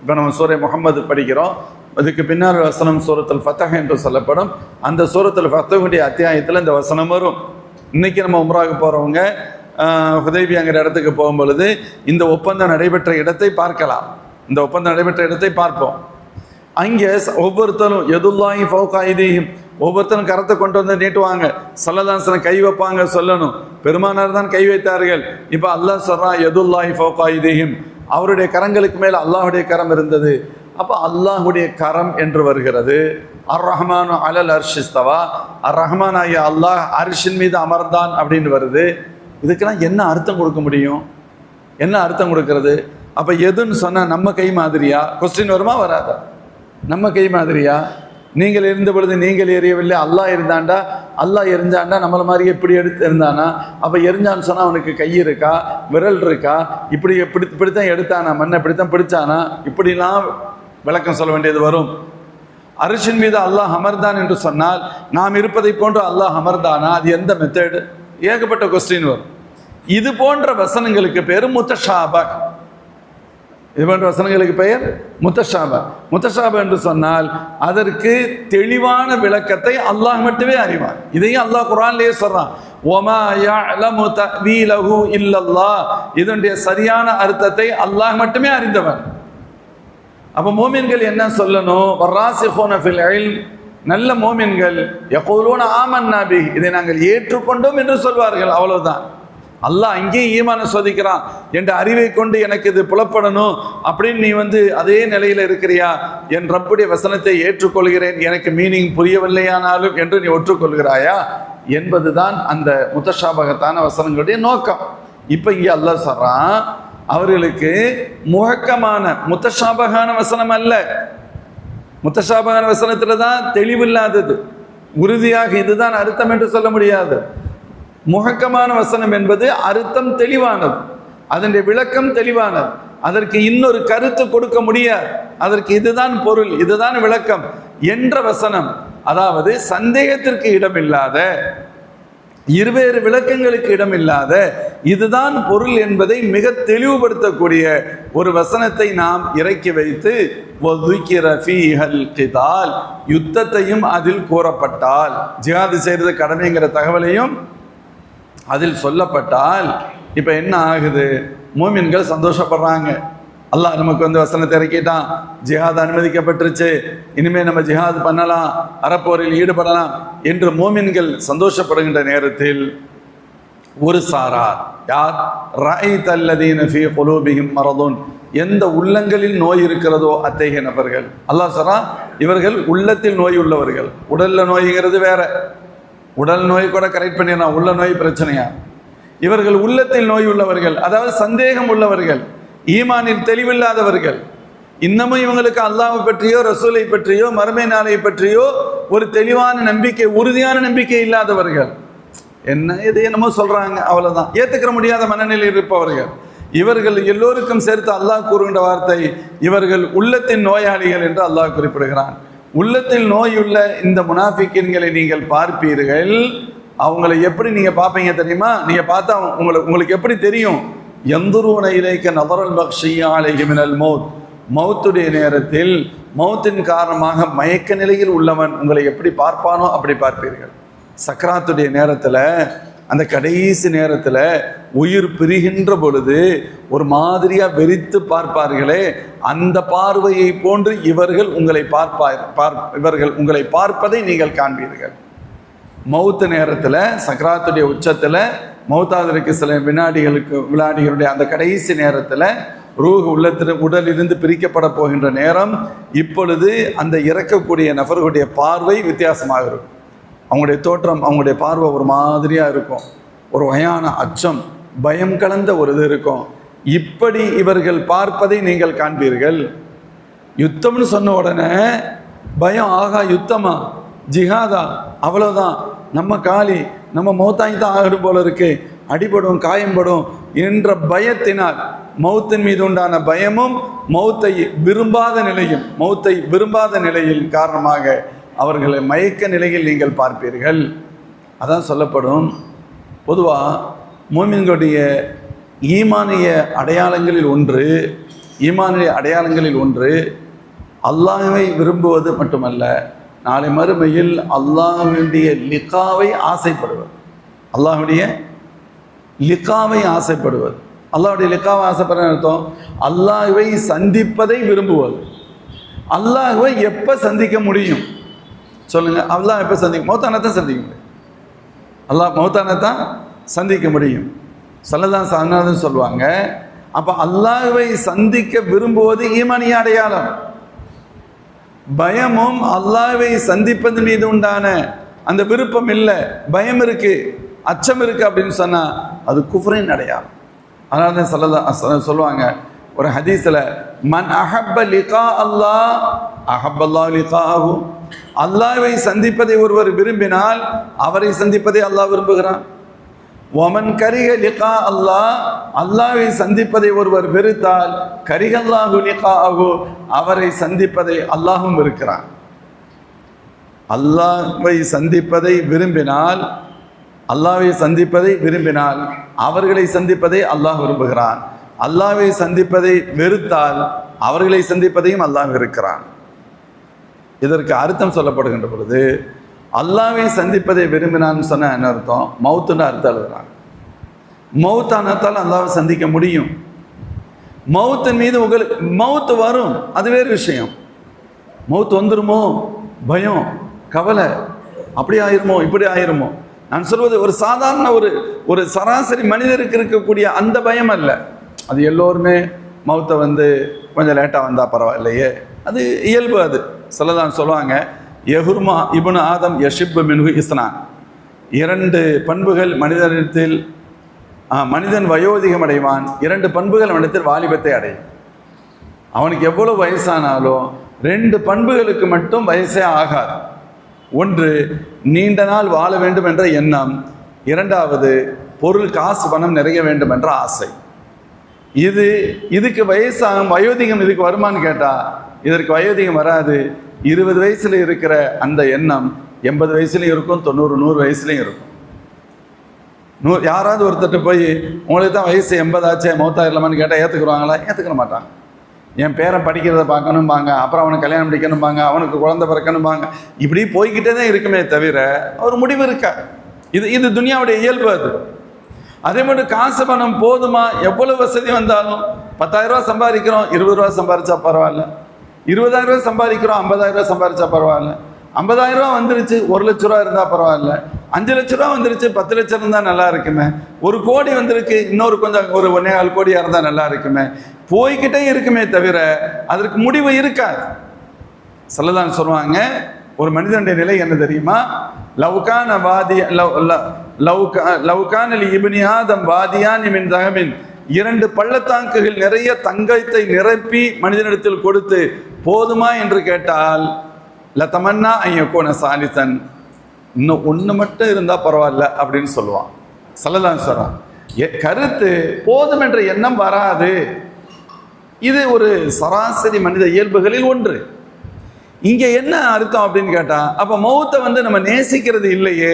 இப்போ நம்ம சூரை முஹம்மது படிக்கிறோம், அதுக்கு பின்னால் வசனம் சூரத்துல் ஃபத்ஹ் என்று சொல்லப்படும். அந்த சூரத்துல் ஃபத்ஹுடைய அத்தியாயத்தில் இந்த வசனம் வரும். இன்னைக்கு நம்ம உம்ராவுக்கு போகிறவங்க ஹுதைபியாங்கிற இடத்துக்கு போகும்பொழுது இந்த ஒப்பந்தம் நடைபெற்ற இடத்தை பார்க்கலாம். இந்த ஒப்பந்தம் நடைபெற்ற இடத்தை பார்ப்போம். அங்கே ஒவ்வொருத்தரும் யதுல்லாஹி ஃபௌக ஐதீஹிம், ஒவ்வொருத்தரும் கரத்தை கொண்டு வந்து நீட்டுவாங்க. ஸல்லல்லாஹு கை வைப்பாங்க, சொல்லணும் பெருமானார் தான் கை வைத்தார்கள். இப்போ அல்லாஹ் சொல்றான் யதுல்லாஹி ஃபௌக ஐதீஹிம், அவருடைய கரங்களுக்கு மேல் அல்லாஹுடைய கரம் இருந்தது. அப்போ அல்லாஹுடைய கரம் என்று வருகிறது. அர் ரஹ்மானு அலல் அர்ஷிஸ்தவா, அர் ரஹ்மான் ஆகிய அல்லாஹ் அரிஷின் மீது அமர்ந்தான் அப்படின்னு வருது. இதுக்கெல்லாம் என்ன அர்த்தம் கொடுக்க முடியும்? என்ன அர்த்தம் கொடுக்கறது? அப்போ எதுன்னு சொன்னால் நம்ம கை மாதிரியா? கொஸ்டின் வருமா வராதா? நம்ம கை மாதிரியா? நீங்கள் இருந்த பொழுது நீங்கள் எரியவில்லை, அல்லாஹ் இருந்தாண்டா, அல்லாஹ் எரிஞ்சாண்டா நம்மளை மாதிரி எப்படி எடுத்து இருந்தானா? அப்போ எரிஞ்சான்னு சொன்னால் அவனுக்கு கை இருக்கா, விரல் இருக்கா? இப்படித்தான் எடுத்தானா, மண்ணை இப்படித்தான் பிடிச்சானா? இப்படிலாம் விளக்கம் சொல்ல வேண்டியது வரும். அரிசின் மீது அல்லாஹ் அமர்ந்தான் என்று சொன்னால் நாம் இருப்பதை போன்று அல்லாஹ் அமர்ந்தானா? அது எந்த மெத்தடு? ஏகப்பட்ட கொஸ்டின் வரும். இது போன்ற வசனங்களுக்கு பேர் முத்தஷாபா. இது போன்ற வசனங்களுக்கு பெயர் முத்தஷாபா. முத்தஷாபா என்று சொன்னால் அதற்கு தெளிவான விளக்கத்தை அல்லாஹ் மட்டுமே அறிவார். இதையும் அல்லாஹ் குர்ஆன்லயே சொல்றான், வமா யஅலமு தஅவீலஹு இல்லல்லாஹ், இதனுடைய சரியான அர்த்தத்தை அல்லாஹ் மட்டுமே அறிந்தவன். அப்போ மோமின்கள் என்ன சொல்லணும்? வர்ராசிஹூன ஃபில் இல்ம், நல்ல மோமின்கள் யகூலூன ஆமன்னா பிஹி, இதை நாங்கள் ஏற்றுக்கொண்டோம் என்று சொல்வார்கள். அவ்வளவுதான். அல்லாஹ் அங்கேயும் ஈமான சோதிக்கிறான். என்ற அறிவை கொண்டு எனக்கு இது புலப்படணும் அப்படின்னு நீ அதே நிலையில் இருக்கிறியா? என் ரப்புடைய வசனத்தை ஏற்றுக்கொள்கிறேன், எனக்கு மீனிங் புரியவில்லையானாலும் என்று நீ ஒற்றுக்கொள்கிறாயா என்பதுதான் அந்த முத்தஷாபகத்தான வசனங்களுடைய நோக்கம். இப்போ இங்கே அல்லாஹ் சொல்றான், அவர்களுக்கு முஹக்கமான முத்தஷாபகான வசனம் அல்ல. முத்தஷாபகான வசனத்துல தான் தெளிவில்லாதது, உறுதியாக இதுதான் அர்த்தம் என்று சொல்ல முடியாது. முஹக்கமான வசனம் என்பது அர்த்தம் தெளிவானது, அதனுடைய விளக்கம் தெளிவானது, அதற்கு இன்னொரு கருத்து கொடுக்க முடியாது. அதற்கு இதுதான் பொருள், இதுதான் விளக்கம் என்ற வசனம், அதாவது சந்தேகத்திற்கு இடமில்லாத, இருவேறு விளக்கங்களுக்கு இடமில்லாத, இதுதான் பொருள் என்பதை மிக தெளிவுபடுத்தக்கூடிய ஒரு வசனத்தை நாம் இறக்கி வைத்து யுத்தத்தையும் அதில் கூறப்பட்டால், ஜிஹாது செய்யறது கடமைங்கிற தகவலையும் அதில் சொல்லப்பட்டால் இப்போ என்ன ஆகுது? மோமின்கள் சந்தோஷப்படுறாங்க. அல்லாஹ் நமக்கு வசனத்தை இறக்கிட்டான், ஜிஹாத் அனுமதிக்கப்பட்டுருச்சு, இனிமேல் நம்ம ஜிஹாத் பண்ணலாம், அறப்போரில் ஈடுபடலாம் என்று மோமின்கள் சந்தோஷப்படுகின்ற நேரத்தில் ஒரு சாரார், யார்? ரஅய்தல்லதீன ஃபீ குலூபிஹிம் மரதுன், எந்த உள்ளங்களில் நோய் இருக்கிறதோ அத்தகைய நபர்கள். அல்லாஹ் சொல்றான், இவர்கள் உள்ளத்தில் நோய் உள்ளவர்கள். உடல்ல நோய்ங்கிறது வேற, உடல் நோய் கூட கரெக்ட் பண்ணிடலாம், உள்ள நோய் பிரச்சனையா? இவர்கள் உள்ளத்தில் நோய் உள்ளவர்கள், அதாவது சந்தேகம் உள்ளவர்கள், ஈமானில் தெளிவில்லாதவர்கள். இன்னமும் இவங்களுக்கு அல்லாஹ்வை பற்றியோ ரசூலை பற்றியோ மறுமை நாளை பற்றியோ ஒரு தெளிவான நம்பிக்கை, உறுதியான நம்பிக்கை இல்லாதவர்கள். என்ன இது என்னமோ சொல்றாங்க, அவ்வளவுதான், ஏத்துக்கிற முடியாத மனநிலையில் இருப்பவர்கள். இவர்கள் எல்லோருக்கும் சேர்த்து அல்லாஹ் கூறுகின்ற வார்த்தை, இவர்கள் உள்ளத்தின் நோயாளிகள் என்று அல்லாஹ் குறிப்பிடுகிறான். உள்ளத்தில் நோயுள்ள இந்த முனாஃபிக்கின்களை நீங்கள் பார்ப்பீர்கள். அவங்களை எப்படி நீங்க பார்ப்பீங்க தெரியுமா? நீங்க பார்த்தா உங்களுக்கு எப்படி தெரியும்? யந்துரூன இலைக்க நதரல் பக்ஷியா அலைஹி மினல் மௌத், மௌத்துடைய நேரத்தில், மௌத்தின் காரணமாக மயக்க நிலையில் உள்ளவன் உங்களை எப்படி பார்ப்பானோ அப்படி பார்ப்பீர்கள். சக்ராத்துடைய நேரத்தில், அந்த கடைசி நேரத்தில் உயிர் பிரிகின்ற பொழுது ஒரு மாதிரியா வெறித்து பார்ப்பார்களே, அந்த பார்வையை போன்று இவர்கள் உங்களை இவர்கள் உங்களை பார்ப்பதை நீங்கள் காண்பீர்கள். மௌத்து நேரத்தில், சக்ராத்துடைய உச்சத்தில், மௌத்தாதற்கு சில வினாடிகளுடைய அந்த கடைசி நேரத்தில் ரூஹ் உடலிலிருந்து பிரிக்கப்பட போகின்ற நேரம். இப்பொழுது அந்த இறக்கக்கூடிய நபர்களுடைய பார்வை வித்தியாசமாக இருக்கும். அவங்களுடைய தோற்றம், அவங்களுடைய பார்வை ஒரு மாதிரியாக இருக்கும், ஒரு வகையான அச்சம், பயம் கலந்த ஒரு இது இருக்கும். இப்படி இவர்கள் பார்ப்பதை நீங்கள் காண்பீர்கள். யுத்தம்னு சொன்ன உடனே பயம், ஆகா யுத்தமா, ஜிஹாதா, அவ்வளோதான், நம்ம காலி, நம்ம மௌத்தாங்கி தான் ஆகிடும் போல இருக்கு அடிபடும், காயம்படும் என்ற பயத்தினால், மௌத்தின் மீது உண்டான பயமும் மௌத்தை விரும்பாத நிலையில் காரணமாக அவர்களை மயக்க நிலையில் நீங்கள் பார்ப்பீர்கள். அதான் சொல்லப்படும். பொதுவாக மூமின்களுடைய ஈமானிய அடையாளங்களில் ஒன்று அல்லாஹ்வை விரும்புவது மட்டுமல்ல, நாளை மறுமையில் அல்லாஹ்வுடைய லிகாவை ஆசைப்படுவது. அல்லாஹ்வுடைய லிகாவை ஆசைப்படுவது. அல்லாஹ்வுடைய லிகாவை ஆசைப்படுற அர்த்தம் அல்லாஹ்வை சந்திப்பதை விரும்புவது. அல்லாஹ்வை எப்போ சந்திக்க முடியும் சொல்லுங்க? அல்லாஹ் எப்போ சந்திக்க? மௌத்தானத்தான் சந்திக்க முடியும். அல்லாஹ் மௌத்தானத்தான் சந்திக்க முடியும். ஸல்லல்லாஹு சொல்லுவாங்க. அப்போ அல்லாஹ்வை சந்திக்க விரும்புவது ஈமானிய அடையாளம். பயமும் அல்லாஹ்வை சந்திப்பது மீது உண்டான அந்த விருப்பம் இல்லை, பயம் இருக்கு, அச்சம் இருக்கு அப்படின்னு சொன்னா அது குஃப்ரின் அடையாளம். அதனால தான் ஸல்லல்லாஹு சொல்லுவாங்க ஒரு ஹதீஸ்ல, மன் அஹப்ப லிகா அல்லாஹ் அஹப்பல்லாஹு லிகாஹு. அல்லாஹ்வை சந்திப்பதை ஒருவர் விரும்பினால் அவரை சந்திப்பதை அல்லாஹ் விரும்புகிறான். ஒமன் கரிக லிகா அல்லாஹ், அல்லாஹ்வை சந்திப்பதை ஒருவர் வெறுத்தால் கரிகல்லாஹு லிகாஹு, அவரை சந்திப்பதை அல்லாஹும் வெறுக்கிறான். அல்லாஹ்வை சந்திப்பதை விரும்பினால் அவர்களை சந்திப்பதை அல்லாஹ் விரும்புகிறான். அல்லாஹ்வை சந்திப்பதை வெறுத்தால் அவர்களை சந்திப்பதையும் அல்லாஹ் வெறுக்கிறான். இதற்கு அர்த்தம் சொல்லப்படுகின்ற பொழுது, அல்லாஹ்வை சந்திப்பதை விரும்பினான்னு சொன்ன என்ன அர்த்தம்? மௌத்துன்னு அர்த்தம் எழுதுறாங்க. மௌத்தானத்தால் அல்லாஹ்வை சந்திக்க முடியும். மௌத்தின் மீது உங்களுக்கு மௌத்து வரும், அது வேறு விஷயம். மௌத்து வந்துருமோ பயம், கவலை, அப்படி ஆயிருமோ இப்படி ஆயிருமோ. நான் சொல்வது ஒரு சாதாரண ஒரு சராசரி மனிதருக்கு இருக்கக்கூடிய அந்த பயம் அல்ல. அது எல்லோருமே மௌத்தை கொஞ்சம் லேட்டாக வந்தால் பரவாயில்லையே, அது இயல்பு. அது சொல்லதான் சொல்லுவாங்க, யஹுர்மா இப்னு ஆதம் யஷிப் மின்ஹு இஸ்னான். 2 பண்புகள் மனிதனிடத்தில், மனிதன் வயோதிகம் அடைவான், 2 பண்புகள் அவனிடத்தில் வாலிபத்தை அடையும். அவனுக்கு எவ்வளவு வயசானாலும் 2 பண்புகளுக்கு மட்டும் வயசே ஆகாது. ஒன்று, நீண்ட நாள் வாழ வேண்டும் என்ற எண்ணம். 2வது, பொருள், காசு, பணம் நிறைய வேண்டும் என்ற ஆசை. இதுக்கு வயோதிகம் இதுக்கு வருமானு கேட்டால் இதற்கு வயோதிகம் வராது. 20 வயசுல இருக்கிற அந்த எண்ணம் 80 வயசுலையும் இருக்கும், 90 100 வயசுலையும் இருக்கும். யாராவது ஒருத்தட்டு போய் உங்களுக்கு தான் வயசு 80 ஆச்சே மௌத்தாயிரலாமான்னு கேட்டால் ஏற்றுக்குருவாங்களா? ஏற்றுக்கிற மாட்டாங்க. என் பேரன் படிக்கிறத பார்க்கணும்பாங்க, அப்புறம் அவனுக்கு கல்யாணம் முடிக்கணும்பாங்க, அவனுக்கு குழந்தை பிறக்கணும்பாங்க. இப்படி போய்கிட்டே தான் இருக்குமே தவிர ஒரு முடிவு இருக்கா? இது துனியாவுடைய இயல்பு. அது அதே மாதிரி காசு பணம் போதுமா? எவ்வளவு வசதி வந்தாலும் 10,000 ரூபா சம்பாதிக்கிறோம், 20 ரூபா சம்பாதிச்சா பரவாயில்ல. 20,000 ரூபா சம்பாதிக்கிறோம், 50,000 ரூபா சம்பாதிச்சா பரவாயில்ல. 50,000 ரூபா வந்துருச்சு, 1 லட்ச ரூபா இருந்தால் பரவாயில்ல. 5 லட்ச ரூபா வந்துருச்சு, 10 லட்சம் இருந்தால் நல்லா இருக்குமே. 1 கோடி வந்திருக்கு, இன்னொரு கொஞ்சம் ஒரு 1.25 கோடியாக இருந்தால் நல்லா இருக்குமே. போய்கிட்டே இருக்குமே தவிர அதற்கு முடிவு இருக்காது. சொல்லதான் சொல்லுவாங்க, ஒரு மனிதனுடைய நிலை என்ன தெரியுமா? லவ்கான வாதி லவ்கான இப்னி ஆதம் வாதியான் மின் தஹபின். 2 பள்ளத்தாக்குகள் நிறைய தங்கத்தை நிரப்பி மனிதனிடத்தில் கொடுத்து போதுமா என்று கேட்டால் லதமன்னா ஐயக்கோன சாலிசன், இன்னும் 1 மட்டும் இருந்தா பரவாயில்ல அப்படின்னு சொல்லுவான். சொல்லலாம் சொல்றான். கருத்து போதும் என்ற எண்ணம் வராது. இது ஒரு சராசரி மனித இயல்புகளில் ஒன்று. இங்க என்ன அர்த்தம் அப்படின்னு கேட்டா, அப்ப மௌத்தை நம்ம நேசிக்கிறது இல்லையே,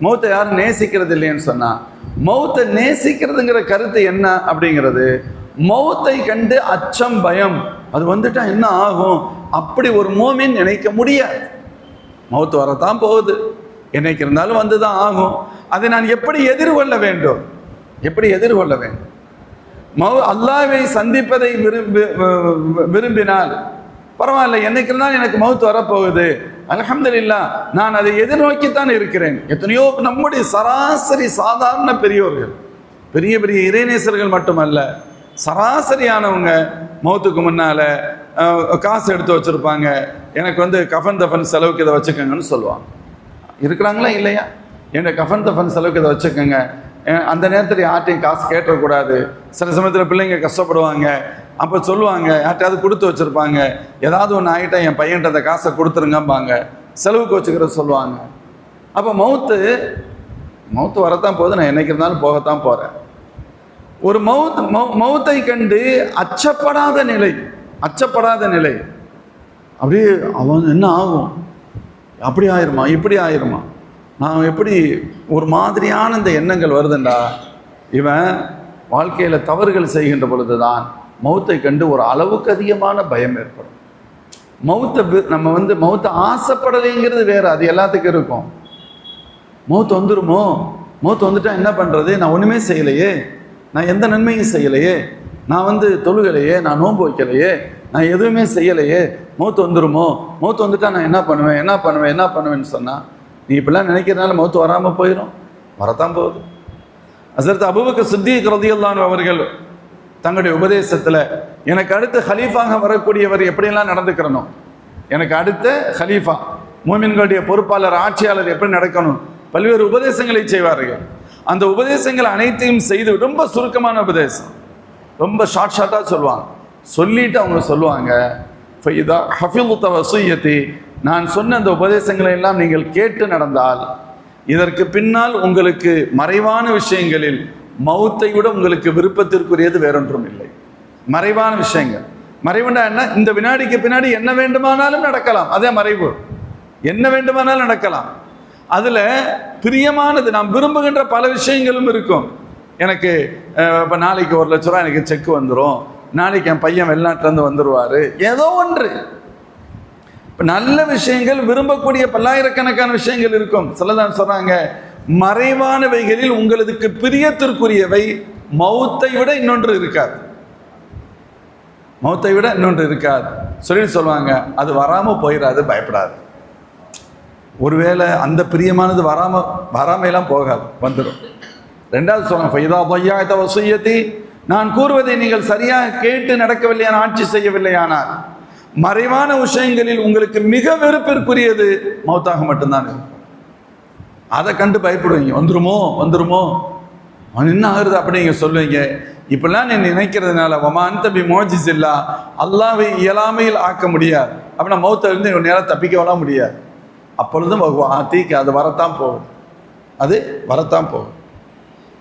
மௌத்தை யாரும் நேசிக்கிறது இல்லைன்னு சொன்னா, மௌத்தை நேசிக்கிறதுங்கிற கருத்து என்ன அப்படிங்கிறது, மௌத்தை கண்டு அச்சம், பயம், அது வந்துட்டா என்ன ஆகும் அப்படி ஒரு மோமின் நினைக்க முடியாது. மௌத்து வரத்தான் போகுது, என்னைக்கு இருந்தாலும் வந்துதான் ஆகும். அதை நான் எப்படி எதிர்கொள்ள வேண்டும்? அல்லாஹ்வை சந்திப்பதை விரும்பினால் பரவாயில்ல, என்னைக்கு இருந்தாலும் எனக்கு மௌத்து வரப்போகுது, அல்ஹம்துலில்லாஹ், நான் அதை எதிர்நோக்கித்தான் இருக்கிறேன். எத்தனையோ நம்முடைய சராசரி சாதாரண பெரியோர்கள், பெரிய பெரிய இறைநேசர்கள் மட்டுமல்ல, சராசரியானவங்க மௌத்துக்கு முன்னால காசு எடுத்து வச்சிருப்பாங்க. எனக்கு கஃபன் தஃபன் செலவுக்கு இதை வச்சுக்கோங்கன்னு சொல்லுவாங்க. இருக்கிறாங்களா இல்லையா? என்னோட கஃபன் தஃபன் செலவுக்கு இதை வச்சுக்கோங்க. அந்த நேரத்தில் யார்ட்டையும் காசு கேட்டக்கூடாது. சில சமயத்தில் பிள்ளைங்க கஷ்டப்படுவாங்க, அப்போ சொல்லுவாங்க, யார்ட்டையாவது கொடுத்து வச்சுருப்பாங்க, ஏதாவது ஒன்று ஆகிட்டா என் பையன்ட்ட அந்த காசை கொடுத்துருங்கம்பாங்க, செலவுக்கு வச்சுக்கிற சொல்லுவாங்க. அப்போ மௌத்து மௌத்து வரத்தான் போகுது, நான் என்னைக்கு இருந்தாலும் போகத்தான் போகிறேன். ஒரு மௌத்தை கண்டு அச்சப்படாத நிலை. அப்படியே அவன் என்ன ஆகும், அப்படி ஆயிருமா இப்படி ஆயிருமா, நான் எப்படி ஒரு மாதிரியான இந்த எண்ணங்கள் வருதுண்டா. இவன் வாழ்க்கையில் தவறுகள் செய்கின்ற பொழுது தான் மௌத்தை கண்டு ஒரு அளவுக்கு அதிகமான பயம் ஏற்படும். நம்ம மௌத்தை ஆசைப்படலைங்கிறது வேறு, அது எல்லாத்துக்கும் இருக்கும். மௌத்து வந்துருமோ, மௌத்து வந்துட்டா என்ன பண்ணுறது, நான் ஒன்றுமே செய்யலையே, நான் எந்த நன்மையும் செய்யலையே, நான் தொழுகலையே, நான் நோன்பு வைக்கலையே, நான் எதுவுமே செய்யலையே, மௌத்து வந்துருமோ, மௌத்து வந்துட்டா நான் என்ன பண்ணுவேன்னு சொன்னால், நீ இப்படிலாம் நினைக்கிறதுனால மௌத்து வராமல் போயிடும், வரத்தான் போகுது. ஹஸரத் அபூபக்கர் சித்தீக் ரலியல்லாஹு அன்ஹு அவர்கள் தங்களுடைய உபதேசத்தில் எனக்கு அடுத்த ஹலீஃபாக வரக்கூடியவர் எப்படியெல்லாம் நடந்துக்கிறணும், எனக்கு அடுத்த ஹலீஃபா மூமின்களுடைய பொறுப்பாளர் ஆட்சியாளர் எப்படி நடக்கணும், பல்வேறு உபதேசங்களை செய்வார்கள். அந்த உபதேசங்கள் அனைத்தையும் செய்து ரொம்ப சுருக்கமான உபதேசம், ரொம்ப ஷார்ட்டாக சொல்லுவாங்க. சொல்லிட்டு அவங்க சொல்லுவாங்க, ஃபைதா ஹஃபிதுத வஸியத்தி, நான் சொன்ன அந்த உபதேசங்களை எல்லாம் நீங்கள் கேட்டு நடந்தால் இதற்கு பின்னால் உங்களுக்கு மறைவான விஷயங்களில் மௌத்தை விட உங்களுக்கு விருப்பத்திற்குரியது வேறொன்றும் இல்லை. மறைவான விஷயங்கள், மறைவுண்டா என்ன, இந்த வினாடிக்கு பின்னாடி என்ன வேண்டுமானாலும் நடக்கலாம், அதே மறைவு. என்ன வேண்டுமானாலும் நடக்கலாம். அதில் பிரியமானது நாம் விரும்புகின்ற பல விஷயங்களும் இருக்கும். எனக்கு இப்போ நாளைக்கு 1 லட்ச ரூபா எனக்கு செக் வந்துடும், நாளைக்கு என் பையன் வெளிநாட்டிலேருந்து வந்துடுவார், ஏதோ ஒன்று. இப்போ நல்ல விஷயங்கள், விரும்பக்கூடிய பல்லாயிரக்கணக்கான விஷயங்கள் இருக்கும். சிலதான் சொல்கிறாங்க, மறைவானவைகளில் உங்களுக்கு பிரியத்திற்குரியவை மௌத்தை விட இன்னொன்று இருக்காது, மௌத்தை விட இன்னொன்று இருக்காது சொல்லிட்டு சொல்லுவாங்க. அது வராமல் போயிடாது, பயப்படாது. ஒருவேளை அந்த பிரியமானது வராமையெல்லாம் போகாது, வந்துடும். ரெண்டாவது சொல்லுவாங்க, ஃபைதா ضيعت وصيتي, நான் கூறுவதை நீங்கள் சரியாக கேட்டு நடக்கவில்லையான, ஆட்சி செய்யவில்லையானால் மறைவான விஷயங்களில் உங்களுக்கு மிக வெறுப்பிற்குரியது மௌத்தாக மட்டும்தான் இருக்கும். அதை கண்டு பயப்படுவீங்க, வந்துருமோ அவன் என்ன ஆகுறது அப்படி நீங்கள் சொல்லுவீங்க. இப்படிலாம் நீ நினைக்கிறதுனால வமான் தபி மோஜிசில்லா, அல்லாஹ்வை இயலாமையில் ஆக்க முடியாது. அப்படின்னா மௌத்தை இருந்து ஒரு நேரம் தப்பிக்கலாம் முடியாது. அப்பொழுதும் ஆத்திக்கு அது வரத்தான் போகும்.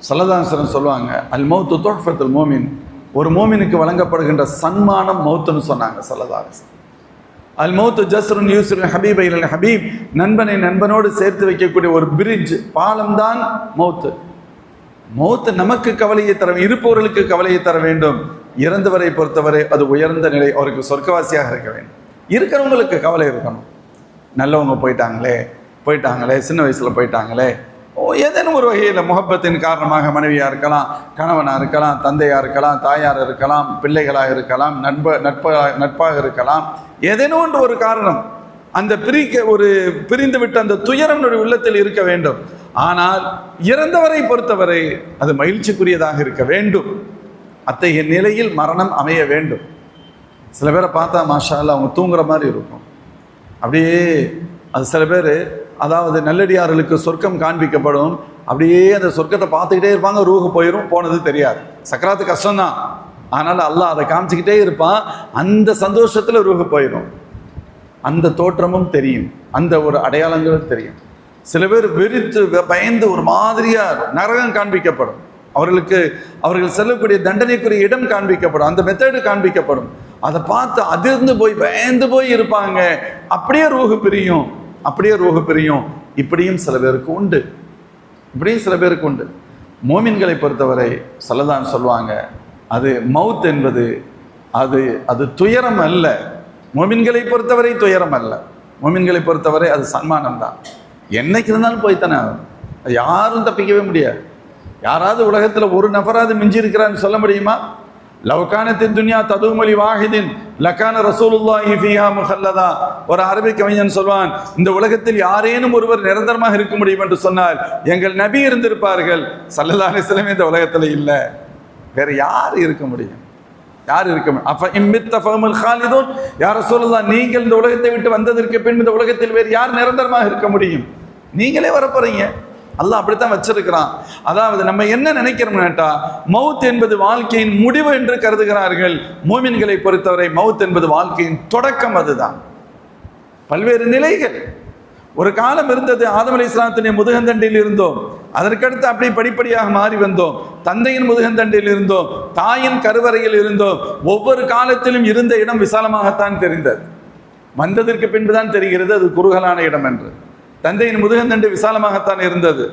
சல்லல்லாஹு சொல்லுவாங்க, அல் மௌத்து துஹ்ஃபத்துல் மோமின், ஒரு மோமினுக்கு வழங்கப்படுகின்ற சன்மானம் மௌத்துன்னு சொன்னாங்க சல்லல்லாஹு. அல் மௌத்து ஜஸ்ருன் யூஸ்ருன் ஹபீப இலல் ஹபீப், நண்பனை நண்பனோடு சேர்த்து வைக்கக்கூடிய ஒரு பிரிட்ஜ், பாலம் தான் மௌத்து. மௌத்து நமக்கு கவலையை தர, இருப்பவர்களுக்கு கவலையை தர வேண்டும். இறந்தவரை பொறுத்தவரை அது உயர்ந்த நிலை, அவருக்கு சொர்க்கவாசியாக இருக்க வேண்டும். இருக்கிறவங்களுக்கு கவலை இருக்கணும், நல்லவங்க போயிட்டாங்களே, சின்ன வயசில் போயிட்டாங்களே, ஏதேனும் ஒரு வகையில் முகப்பத்தின் காரணமாக மனைவியாக இருக்கலாம், கணவனாக இருக்கலாம், தந்தையாக இருக்கலாம், தாயார் இருக்கலாம், பிள்ளைகளாக இருக்கலாம், நட்பாக இருக்கலாம், ஏதேனும் ஒரு காரணம் அந்த பிரிந்து விட்டு அந்த துயரம் உள்ளத்தில் இருக்க வேண்டும். ஆனால் இறந்தவரை பொறுத்தவரை அது மகிழ்ச்சிக்குரியதாக இருக்க வேண்டும். அத்தகைய நிலையில் மரணம் அமைய வேண்டும். சில பேரை பார்த்தா மாஷா அல்லாஹ் அவங்க தூங்குற மாதிரி இருக்கும். அப்படியே அது சில பேர், அதாவது நல்லடியார்களுக்கு சொர்க்கம் காண்பிக்கப்படும், அப்படியே அந்த சொர்க்கத்தை பார்த்துக்கிட்டே இருப்பாங்க, ரூஹு போனது தெரியாது. சக்கராத்து கஷ்டம்தான், ஆனால் அல்லாஹ் அதை காமிச்சிக்கிட்டே இருப்பான். அந்த சந்தோஷத்தில் ரூஹு போயிடும். அந்த தோற்றமும் தெரியும், அந்த ஒரு அடையாளங்களும் தெரியும். சில பேர் வெறித்து பயந்து ஒரு மாதிரியாக நரகம் காண்பிக்கப்படும், அவர்கள் செல்லக்கூடிய தண்டனைக்குரிய இடம் காண்பிக்கப்படும், அந்த மெத்தடு காண்பிக்கப்படும். அதை பார்த்து அதிர்ந்து பயந்து போய் இருப்பாங்க. அப்படியே ரூஹு பிரியும். இப்படியும் சில பேருக்கு உண்டு. மோமின்களை பொறுத்தவரை சல்லல்லாஹு சொல்லுவாங்க, அது மவுத் என்பது அது துயரம் அல்ல. மோமின்களை பொறுத்தவரை துயரம் அல்ல, மோமின்களை பொறுத்தவரை அது சன்மானம் தான். என்னைக்கு இருந்தாலும் போய்த்தானே, யாரும் தப்பிக்கவே முடியாது. யாராவது உலகத்தில் ஒரு நபராது மிஞ்சி இருக்கிறான்னு சொல்ல முடியுமா? லவ்கானத்தின் துன்யா ததுமொழி வாஹிதின் லக்கான ரசூலுல்லாஹி ஃபீஹா முஹல்லதா. ஒரு அரபி கவிஞன் சொல்வான், இந்த உலகத்தில் யாரேனும் ஒருவர் நிரந்தரமாக இருக்க முடியும் என்று சொன்னால் எங்கள் நபி இருந்திருப்பார்கள். ஸல்லல்லாஹு அலைஹி வஸல்லம் இந்த உலகத்தில் இல்லை, வேற யார் இருக்க முடியும்? அப்ப இம்மித்த ஃபஹமுல் காலிதூன், யா ரசூலுல்லாஹ் நீங்கள் இந்த உலகத்தை விட்டு வந்ததற்கு பின் இந்த உலகத்தில் வேறு யார் நிரந்தரமாக இருக்க முடியும்? நீங்களே வரப்போறீங்க. அல்லாஹ் அப்படித்தான் வச்சிருக்கிறான். அதாவது நம்ம என்ன நினைக்கிறோம்னா, மவுத் என்பது வாழ்க்கையின் முடிவு என்று கருதுகிறார்கள். மூமின்களை பொறுத்தவரை மவுத் என்பது வாழ்க்கையின் தொடக்கம். அதுதான் பல்வேறு நிலைகள். ஒரு காலம் இருந்தது, ஆதம் அலைஹிஸ்ஸலாத்துடைய முதுகந்தண்டில் இருந்தோம், அதற்கடுத்து அப்படி படிப்படியாக மாறி வந்தோம், தந்தையின் முதுகந்தண்டில் இருந்தோம், தாயின் கருவறையில் இருந்தோம். ஒவ்வொரு காலத்திலும் இருந்த இடம் விசாலமாகத்தான் தெரிந்தது. வந்ததற்கு பின்புதான் தெரிகிறது அது குறுகலான இடம் என்று. தந்தையின் முதுகந்தண்டு விசாலமாகத்தான் இருந்தது,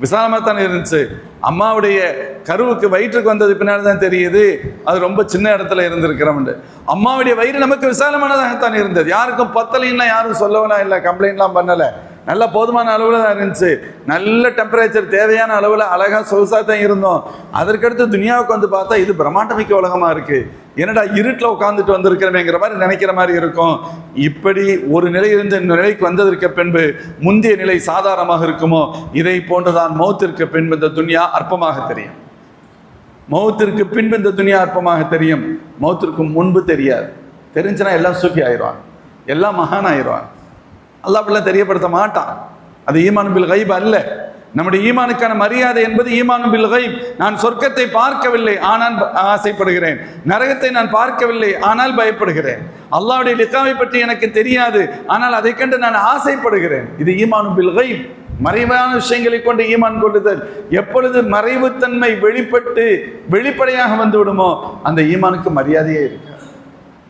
விசாலமாகத்தான் இருந்துச்சு. அம்மாவுடைய கருவுக்கு வயிற்றுக்கு வந்தது பின்னாடி தான் தெரியுது அது ரொம்ப சின்ன இடத்துல இருந்திருக்கிறோம். அம்மாவுடைய வயிறு நமக்கு விசாலமானதாகத்தான் இருந்தது. யாருக்கும் பத்தலைன்னா யாரும் சொல்லவனா இல்லை, கம்ப்ளைண்ட்லாம் பண்ணலை. நல்ல போதுமான அளவில் தான் இருந்துச்சு. நல்ல டெம்பரேச்சர் தேவையான அளவில் அழகாக சொகுசாக தான் இருந்தோம். அதற்கடுத்து துனியாவுக்கு வந்து பார்த்தா இது பிரம்மாண்டமிக்க உலகமாக இருக்குது, என்னடா இருட்டில் உட்காந்துட்டு வந்திருக்கிறமேங்கிற மாதிரி நினைக்கிற மாதிரி இருக்கும். இப்படி ஒரு நிலையிலிருந்து இந்த நிலைக்கு வந்ததற்கு பின்பு முந்தைய நிலை சாதாரணமாக இருக்குமோ, இதை போன்றுதான் மௌத்திற்கு பின்பு இந்த துனியா அற்பமாக தெரியும். மௌத்திற்கு பின்பு இந்த துனியா அற்பமாக தெரியும், மௌத்திற்கு முன்பு தெரியாது. தெரிஞ்சுன்னா எல்லாம் சூஃபி ஆயிடுவான், எல்லாம் மகான் ஆயிடுவான். அல்லாஹ் அப்படிலாம் தெரியப்படுத்த மாட்டான். அது ஈமான் பில் கைப் அல்ல. நம்முடைய ஈமானுக்கான மரியாதை என்பது ஈமான் பில் கைப். நான் சொர்க்கத்தை பார்க்கவில்லை ஆனால் ஆசைப்படுகிறேன், நரகத்தை நான் பார்க்கவில்லை ஆனால் பயப்படுகிறேன், அல்லாஹ்வுடைய லிகாவை பற்றி எனக்கு தெரியாது ஆனால் அதை கண்டு நான் ஆசைப்படுகிறேன். இது ஈமான் பில் கைப். மறைவான விஷயங்களை கொண்டு ஈமான் கொள்ளுதல். எப்பொழுது மறைவுத்தன்மை வெளிப்பட்டு வெளிப்படையாக வந்து விடுமோ அந்த ஈமானுக்கு மரியாதையே இருக்கு.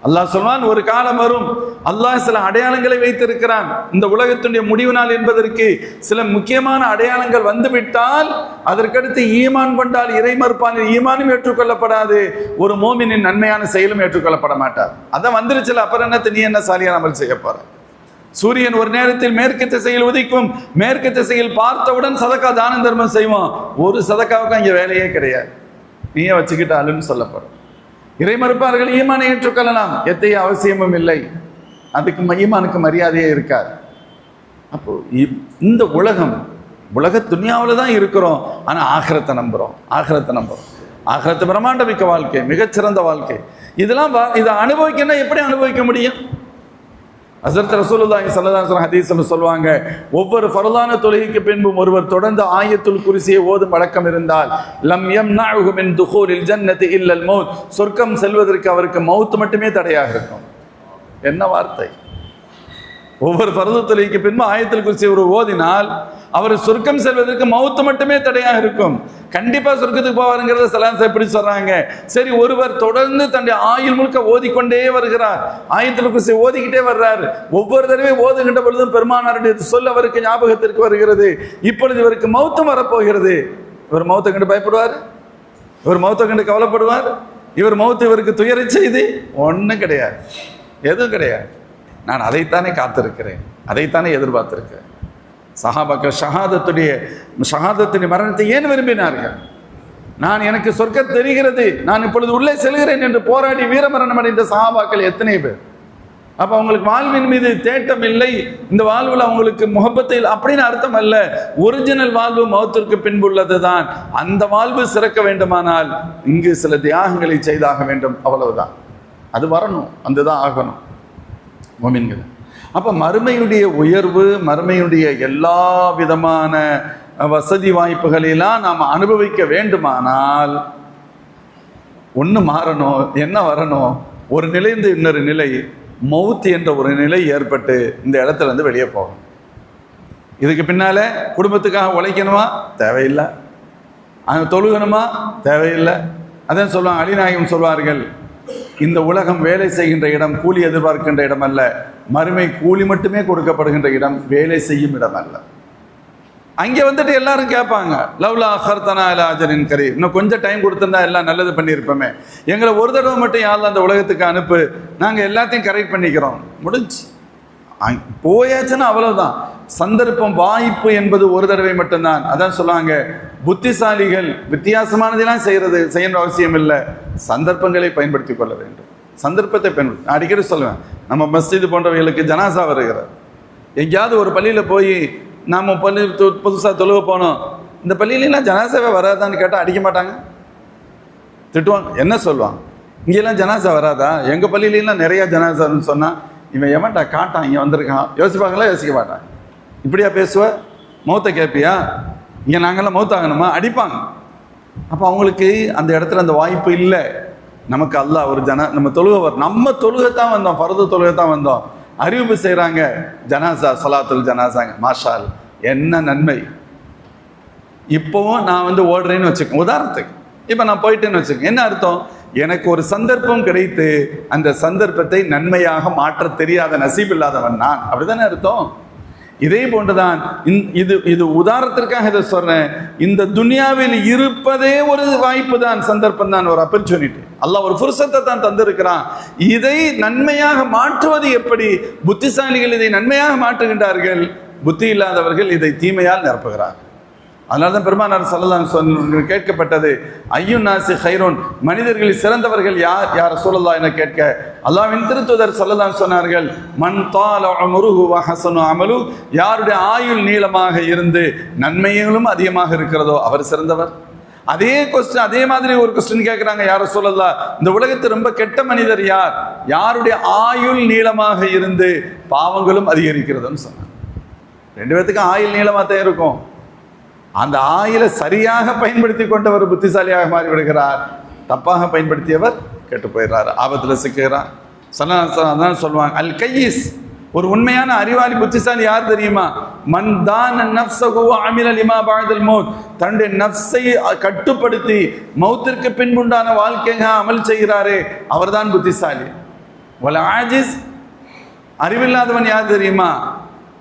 அல்லாஹ் சொல்வான், ஒரு காலம் வரும், அல்லாஹ் சில அடையாளங்களை வைத்திருக்கிறான். இந்த உலகத்துடைய முடிவு நாள் என்பதற்கு சில முக்கியமான அடையாளங்கள் வந்துவிட்டால் அதற்கடுத்து ஈமான் கொண்டால் இறை மறுப்பான் ஈமானும் ஏற்றுக்கொள்ளப்படாது, ஒரு மோமினின் நன்மையான செயலும் ஏற்றுக்கொள்ளப்பட மாட்டார். அதான் வந்துருச்சுல, அப்புறம் என்னத்தை நீ என்ன சாலியான அமல் செய்ய போற? சூரியன் ஒரு நேரத்தில் மேற்கு திசையில் உதிக்கும், மேற்கு திசையில் பார்த்தவுடன் சதக்கா தான தர்மம் செய்வோம். ஒரு சதக்காவுக்கு அங்கே வேலையே கிடையாது, நீயே வச்சுக்கிட்டாலுன்னு சொல்லப்படும். இறை மறுப்பார்கள் ஈமானை ஏற்றுக்கொள்ளலாம், எத்தைய அவசியமும் இல்லை, அதுக்கு ஈமானுக்கு மரியாதையே இருக்காது. அப்போ இந்த உலக துனியாவில் தான் இருக்கிறோம், ஆனால் ஆகிரத்தை நம்புகிறோம். ஆகிரத்து பிரம்மாண்டமிக்க வாழ்க்கை, மிகச்சிறந்த வாழ்க்கை. இதை அனுபவிக்கணும்னா எப்படி அனுபவிக்க முடியும்? ஹஸரத் ரசூலுல்லாஹி ஸல்லல்லாஹு அலைஹி வஸல்லம் ஹதீஸ்ல சொல்வாங்க, ஒவ்வொரு ஃபர்லான தொழுகைக்கு பின்பும் ஒருவர் தொடர்ந்து ஆயத்துல் குர்சியை ஓதும் வழக்கம் இருந்தால் லம் யம்னஉஹு மின் துகூலில் ஜன்னதி இல்லல் மௌத், சொர்க்கம் செல்வதற்கு அவருக்கு மௌத் மட்டுமே தடையாக இருக்கும். என்ன வார்த்தை! ஒவ்வொரு ஃபர்து தொழுகைக்கு பின்பும் ஆயத்துல் குர்சியை ஒரு ஓதினால் அவர் சொர்க்கம் செல்வதற்கு மௌத் மட்டுமே தடையாக இருக்கும். கண்டிப்பா சொர்க்கத்துக்கு போவாருங்கிறத சலான்ஸ் எப்படி சொல்றாங்க? சரி, ஒருவர் தொடர்ந்து தன்னுடைய ஆயுள் முழுக்க ஓதிக்கொண்டே வருகிறார், ஆயத்துல் குர்சி ஓதிக்கிட்டே வர்றார், ஒவ்வொரு தடவையும் ஓதுகின்ற பொழுதும் பெருமானாருடைய சொல் அவருக்கு ஞாபகத்திற்கு வருகிறது, இப்பொழுது இவருக்கு மௌத்தும் வரப்போகிறது. இவர் மௌத்தை கண்டு பயப்படுவார்? இவர் மௌத்தை கண்டு கவலைப்படுவார்? இவர் மௌத்து இவருக்கு துயரை செய்து? ஒன்றும் கிடையாது, எதுவும் கிடையாது. நான் அதைத்தானே காத்திருக்கிறேன், அதைத்தானே எதிர்பார்த்திருக்கிறேன். சஹாபாக்கள் ஷஹாதத்துடைய மரணத்தை ஏன் விரும்பினார்கள்? எனக்கு சொர்க்கம் தெரிகிறது, நான் இப்பொழுது உள்ளே செல்கிறேன் என்று போராடி வீரமரணம் அடைந்த சஹாபாக்கள் எத்தனை பேர்? அப்போ அவங்களுக்கு வாழ்வின் மீது தேட்டம் இல்லை, இந்த வாழ்வில் அவங்களுக்கு முகப்பத்தில் அப்படின்னு அர்த்தம் அல்ல. ஒரிஜினல் வாழ்வு மௌத்திற்கு பின்புள்ளது தான். அந்த வாழ்வு சிறக்க வேண்டுமானால் இங்கு சில தியாகங்களை செய்தாக வேண்டும், அவ்வளவுதான். அது வரணும், அதுதான் ஆகணும் மோமின்கள். அப்போ மறுமையுடைய உயர்வு, மறுமையுடைய எல்லா விதமான வசதி வாய்ப்புகளெல்லாம் நாம் அனுபவிக்க வேண்டுமானால் ஒன்று மாறணும். என்ன வரணும்? ஒரு நிலையிலிருந்து இன்னொரு நிலை, மௌத் என்ற ஒரு நிலை ஏற்பட்டு இந்த இடத்துல இருந்து வெளியே போகணும். இதுக்கு பின்னால குடும்பத்துக்காக உழைக்கணுமா? தேவையில்லை. தொழுகணுமா? தேவையில்லை. அதான் சொல்லுவாங்க, அலிநாயகம் சொல்வார்கள், இந்த உலகம் வேலை செய்கின்ற இடம், கூலி எதிர்பார்க்கின்ற இடம் அல்ல. மறுமை கூலி மட்டுமே கொடுக்கப்படுகின்ற இடம், வேலை செய்யும் இடம் அல்ல. அங்கே வந்துட்டு எல்லாரும் கேட்பாங்க, லவ்லா அஹர்தனா இலா அஜலின் கரீம், இன்னும் கொஞ்சம் டைம் கொடுத்துருந்தா எல்லாம் நல்லது பண்ணியிருப்போமே, எங்களை ஒரு தடவை மட்டும் யாரும் அந்த உலகத்துக்கு அனுப்பு, நாங்கள் எல்லாத்தையும் கரெக்ட் பண்ணிக்கிறோம். முடிஞ்சு போயாச்சுன்னா அவ்வளவுதான். சந்தர்ப்பம், வாய்ப்பு என்பது ஒரு தடவை மட்டும்தான். அதான் சொல்லுவாங்க, புத்திசாலிகள் வித்தியாசமானதெல்லாம் செய்யணும் அவசியம் இல்லை, சந்தர்ப்பங்களை பயன்படுத்தி கொள்ள வேண்டும். சந்தர்ப்பத்தை பயன்படுத்தி அடிக்கடி சொல்லுவேன், நம்ம மஸ்ஜித் போன்றவைகளுக்கு ஜனாசா வருகிறார். எங்கேயாவது ஒரு பள்ளியில் போய் நாம் பள்ளி புதுசாக தொழுக போனோம், இந்த பள்ளியிலாம் ஜனாசாவே வராதான்னு கேட்டால் அடிக்க மாட்டாங்க, திட்டுவாங்க. என்ன சொல்லுவாங்க? இங்கெல்லாம் ஜனாசா வராதா? எங்கள் பள்ளியிலாம் நிறையா ஜனாசான்னு சொன்னால் இவன் எவன்டா காட்டான் இங்கே வந்திருக்கான், யோசிப்பாங்களா? யோசிக்க மாட்டான். இப்படியா பேசுவ? மௌத்தை கேட்பியா? இங்கே நாங்கள்லாம் மௌத்தாகணுமா? அடிப்பாங்க. அப்போ அவங்களுக்கு அந்த இடத்துல அந்த வாய்ப்பு இல்லை. நமக்கு அல்லாஹ் ஒரு நம்ம தொழுகை நம்ம தொழுகை தான் வந்தோம், ஃபர்து தொழுகை தான் வந்தோம். அறிவிப்பு செய்கிறாங்க, ஜனாசா சலாத்துல் ஜனாசாங்க. மாஷால், என்ன நன்மை. இப்போவும் நான் ஓடுறேன்னு வச்சுக்கோங்க, உதாரணத்துக்கு இப்போ நான் போயிட்டேன்னு வச்சுக்கோங்க, என்ன அர்த்தம்? எனக்கு ஒரு சந்தர்ப்பம் கிடைத்து அந்த சந்தர்ப்பத்தை நன்மையாக மாற்ற தெரியாத நசீப் இல்லாதவன் நான், அப்படிதானே அர்த்தம்? இதே போன்றுதான் இது உதாரணத்திற்காக இதை சொல்றேன். இந்த துனியாவில் இருப்பதே ஒரு வாய்ப்பு தான், சந்தர்ப்பம் தான், ஒரு ஆப்பர்ச்சுனிட்டி. அல்லாஹ் ஒரு புர்சத்தை தான் தந்திருக்கிறான். இதை நன்மையாக மாற்றுவது எப்படி? புத்திசாலிகள் இதை நன்மையாக மாற்றுகின்றார்கள், புத்தி இல்லாதவர்கள் இதை தீமையால் நிரப்புகிறார்கள். அதனால தான் பெருமானார் ஸல்லல்லாஹு அலைஹி வஸல்லம் கேட்கப்பட்டது, ஐயுன் நாசி ஹைரோன், மனிதர்களில் சிறந்தவர்கள் யார் யார் ரசூலுல்லாஹ் என கேட்க, அல்லாஹ்வின் திருத்தூதர் ஸல்லல்லாஹு அலைஹி சொன்னார்கள், மன் தால உம்ருஹு வ ஹஸனு அமலு, யாருடைய ஆயுள் நீளமாக இருந்து நன்மைகளும் அதிகமாக இருக்கிறதோ அவர் சிறந்தவர். அதே கொஸ்டின், அதே மாதிரி ஒரு கொஸ்டின் கேட்குறாங்க, யார் ரசூலுல்லாஹ் இந்த உலகத்தில் ரொம்ப கெட்ட மனிதர் யார்? யாருடைய ஆயுள் நீளமாக இருந்து பாவங்களும் அதிகரிக்கிறதுன்னு சொன்னாங்க. ரெண்டு பேர்த்துக்கும் ஆயுள் நீளமாக தான் இருக்கும். அந்த ஆயிலை சரியாக பயன்படுத்தி கொண்டவர் புத்திசாலியாக மாறிவிடுகிறார், தப்பாக பயன்படுத்தியவர் கெட்டு போயிடுறார், ஆபத்தில் சிக்கிறார். அதான் சொல்லுவாங்க, அல் கையிஸ், ஒரு உண்மையான அறிவாளி புத்திசாலி யார் தெரியுமா? மன் தான நஃப்ஸஹு வ அமில லிமா பஅதல் மௌத், தன்னுடைய நஃப்ஸை கட்டுப்படுத்தி மௌத்திற்கு பின்புண்டான வாழ்க்கையாக அமல் செய்கிறாரே அவர்தான் புத்திசாலி. வல் ஆஜிஸ், அறிவில்லாதவன் யார் தெரியுமா?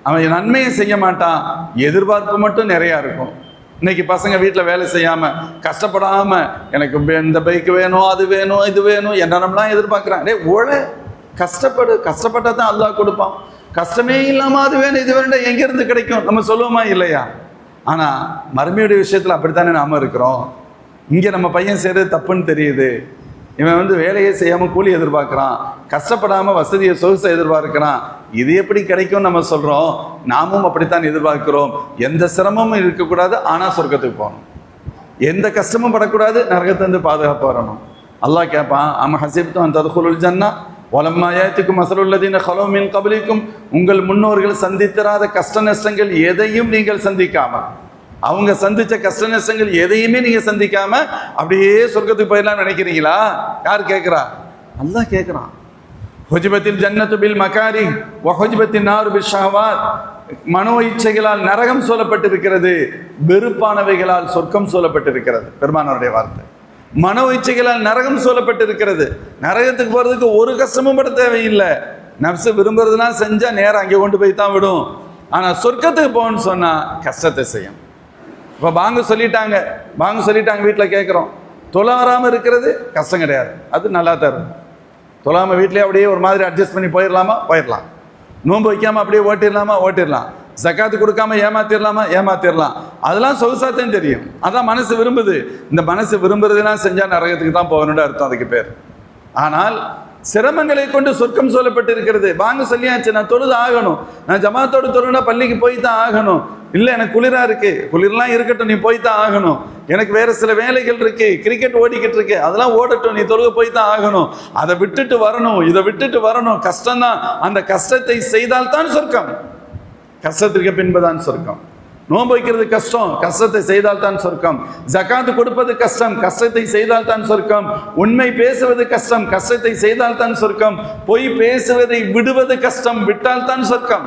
அவன் நன்மையை செய்ய மாட்டான், எதிர்பார்ப்பு மட்டும் நிறையா இருக்கும். இன்னைக்கு பசங்க வீட்டில் வேலை செய்யாமல் கஷ்டப்படாமல் எனக்கு இந்த பைக்கு வேணும், அது வேணும், இது வேணும் என்னென்னலாம் எதிர்பார்க்குறான். கஷ்டப்பட்டால் தான் அல்லாஹ் கொடுப்பான். கஷ்டமே இல்லாமல் அது வேணும், இது வேணும், எங்கேருந்து கிடைக்கும் நம்ம சொல்லுவோமா இல்லையா? ஆனால் மறுமையுடைய விஷயத்தில் அப்படித்தானே நாம் இருக்கிறோம். இங்கே நம்ம பையன் செய்கிறது தப்புன்னு தெரியுது, இவன் வேலையை செய்யாமல் கூலி எதிர்பார்க்குறான், கஷ்டப்படாமல் வசதியை சொகுசை எதிர்பார்க்குறான், இது எப்படி கிடைக்கும் நம்ம சொல்கிறோம். நாமும் அப்படித்தான் எதிர்பார்க்கிறோம். எந்த சிரமமும் இருக்கக்கூடாது, ஆனால் சொர்க்கத்துக்கு போகணும். எந்த கஷ்டமும் படக்கூடாது, நரகத்திலிருந்து பாதுகாப்பு வரணும். அல்லாஹ் கேட்பான், அம் ஹஸிப்தும் அன் தத்குலுல் ஜன்னா வலம்மா யாத்திக்கும் மஸலுல்லதீன ഖலூ மின் கப்லிக்கும், உங்கள் முன்னோர்கள் சந்தித்திராத கஷ்ட நஷ்டங்கள் எதையும் நீங்கள் சந்திக்காமல், அவங்க சந்திச்ச கஷ்ட நஷ்டங்கள் எதையுமே நீங்க சந்திக்காம அப்படியே சொர்க்கத்துக்கு போயிடலாம் நினைக்கிறீங்களா? யார் கேட்கிறா? அல்லாஹ் கேட்கிறான். ஹுஜ்பத்தில் ஜன்னத்து பில் மகாரி வ ஹுஜ்பத்தின் நாரு பில் ஷஹவாத், மனோ இச்சைகளால் நரகம் சொல்லப்பட்டிருக்கிறது, வெறுப்பானவைகளால் சொர்க்கம் சொல்லப்பட்டிருக்கிறது. பெருமானாருடைய வார்த்தை. மனோ இச்சைகளால் நரகம் சொல்லப்பட்டிருக்கிறது. நரகத்துக்கு போறதுக்கு ஒரு கஷ்டமும் பட தேவையில்லை. நப்சு விரும்புறதுனா செஞ்சா நேரம் அங்கே கொண்டு போய் தான் விடும். ஆனா சொர்க்கத்துக்கு போகணும்னு சொன்னா கஷ்டத்தை செய்யும். இப்போ பாங்கு சொல்லிட்டாங்க வீட்டில் கேட்குறோம், தொழாமல் இருக்கிறது கஷ்டம் கிடையாது, அது நல்லா தரும். தொழாமல் வீட்டிலே அப்படியே ஒரு மாதிரி அட்ஜஸ்ட் பண்ணி போயிடலாம். நோன்பு வைக்காமல் அப்படியே ஓட்டிடலாம். ஜக்காத்து கொடுக்காம ஏமாத்திடலாம். அதெல்லாம் சொகுசாத்தையும் தெரியும். அதான் மனசு விரும்புது. இந்த மனசு விரும்புறதுலாம் செஞ்சால் நரகத்துக்கு தான் போகணும்னு அர்த்தம், அதுக்கு பேர். ஆனால் சிரமங்களை கொண்டு சொர்க்கம் சொல்லப்பட்டு இருக்கிறது. வாங்க சொல்லியாச்சு, நான் தொழுது ஆகணும், நான் ஜமாத்தோடு தொழுனா பள்ளிக்கு போய் தான் ஆகணும். இல்லை எனக்கு குளிரா இருக்கு, குளிரெல்லாம் இருக்கட்டும், நீ போய் தான் ஆகணும். எனக்கு வேற சில வேலைகள் இருக்கு, கிரிக்கெட் ஓடிக்கிட்டு இருக்கு, அதெல்லாம் ஓடட்டும், நீ தொழுக போய் தான் ஆகணும். அதை விட்டுட்டு வரணும், இதை விட்டுட்டு வரணும், கஷ்டம்தான். அந்த கஷ்டத்தை செய்தால்தான் சொர்க்கம். கஷ்டத்திற்கு பின்புதான் சொர்க்கம். நோன்பு வைக்கிறது கஷ்டம், கஷ்டத்தை செய்தால் தான் சொர்க்கம். ஜகாத்து கொடுப்பது கஷ்டம், கஷ்டத்தை செய்தால் தான் சொர்க்கம். உண்மை பேசுவது கஷ்டம், கஷ்டத்தை செய்தால் தான் சொர்க்கம். பொய் பேசுவதை விடுவது கஷ்டம், விட்டால் தான் சொர்க்கம்.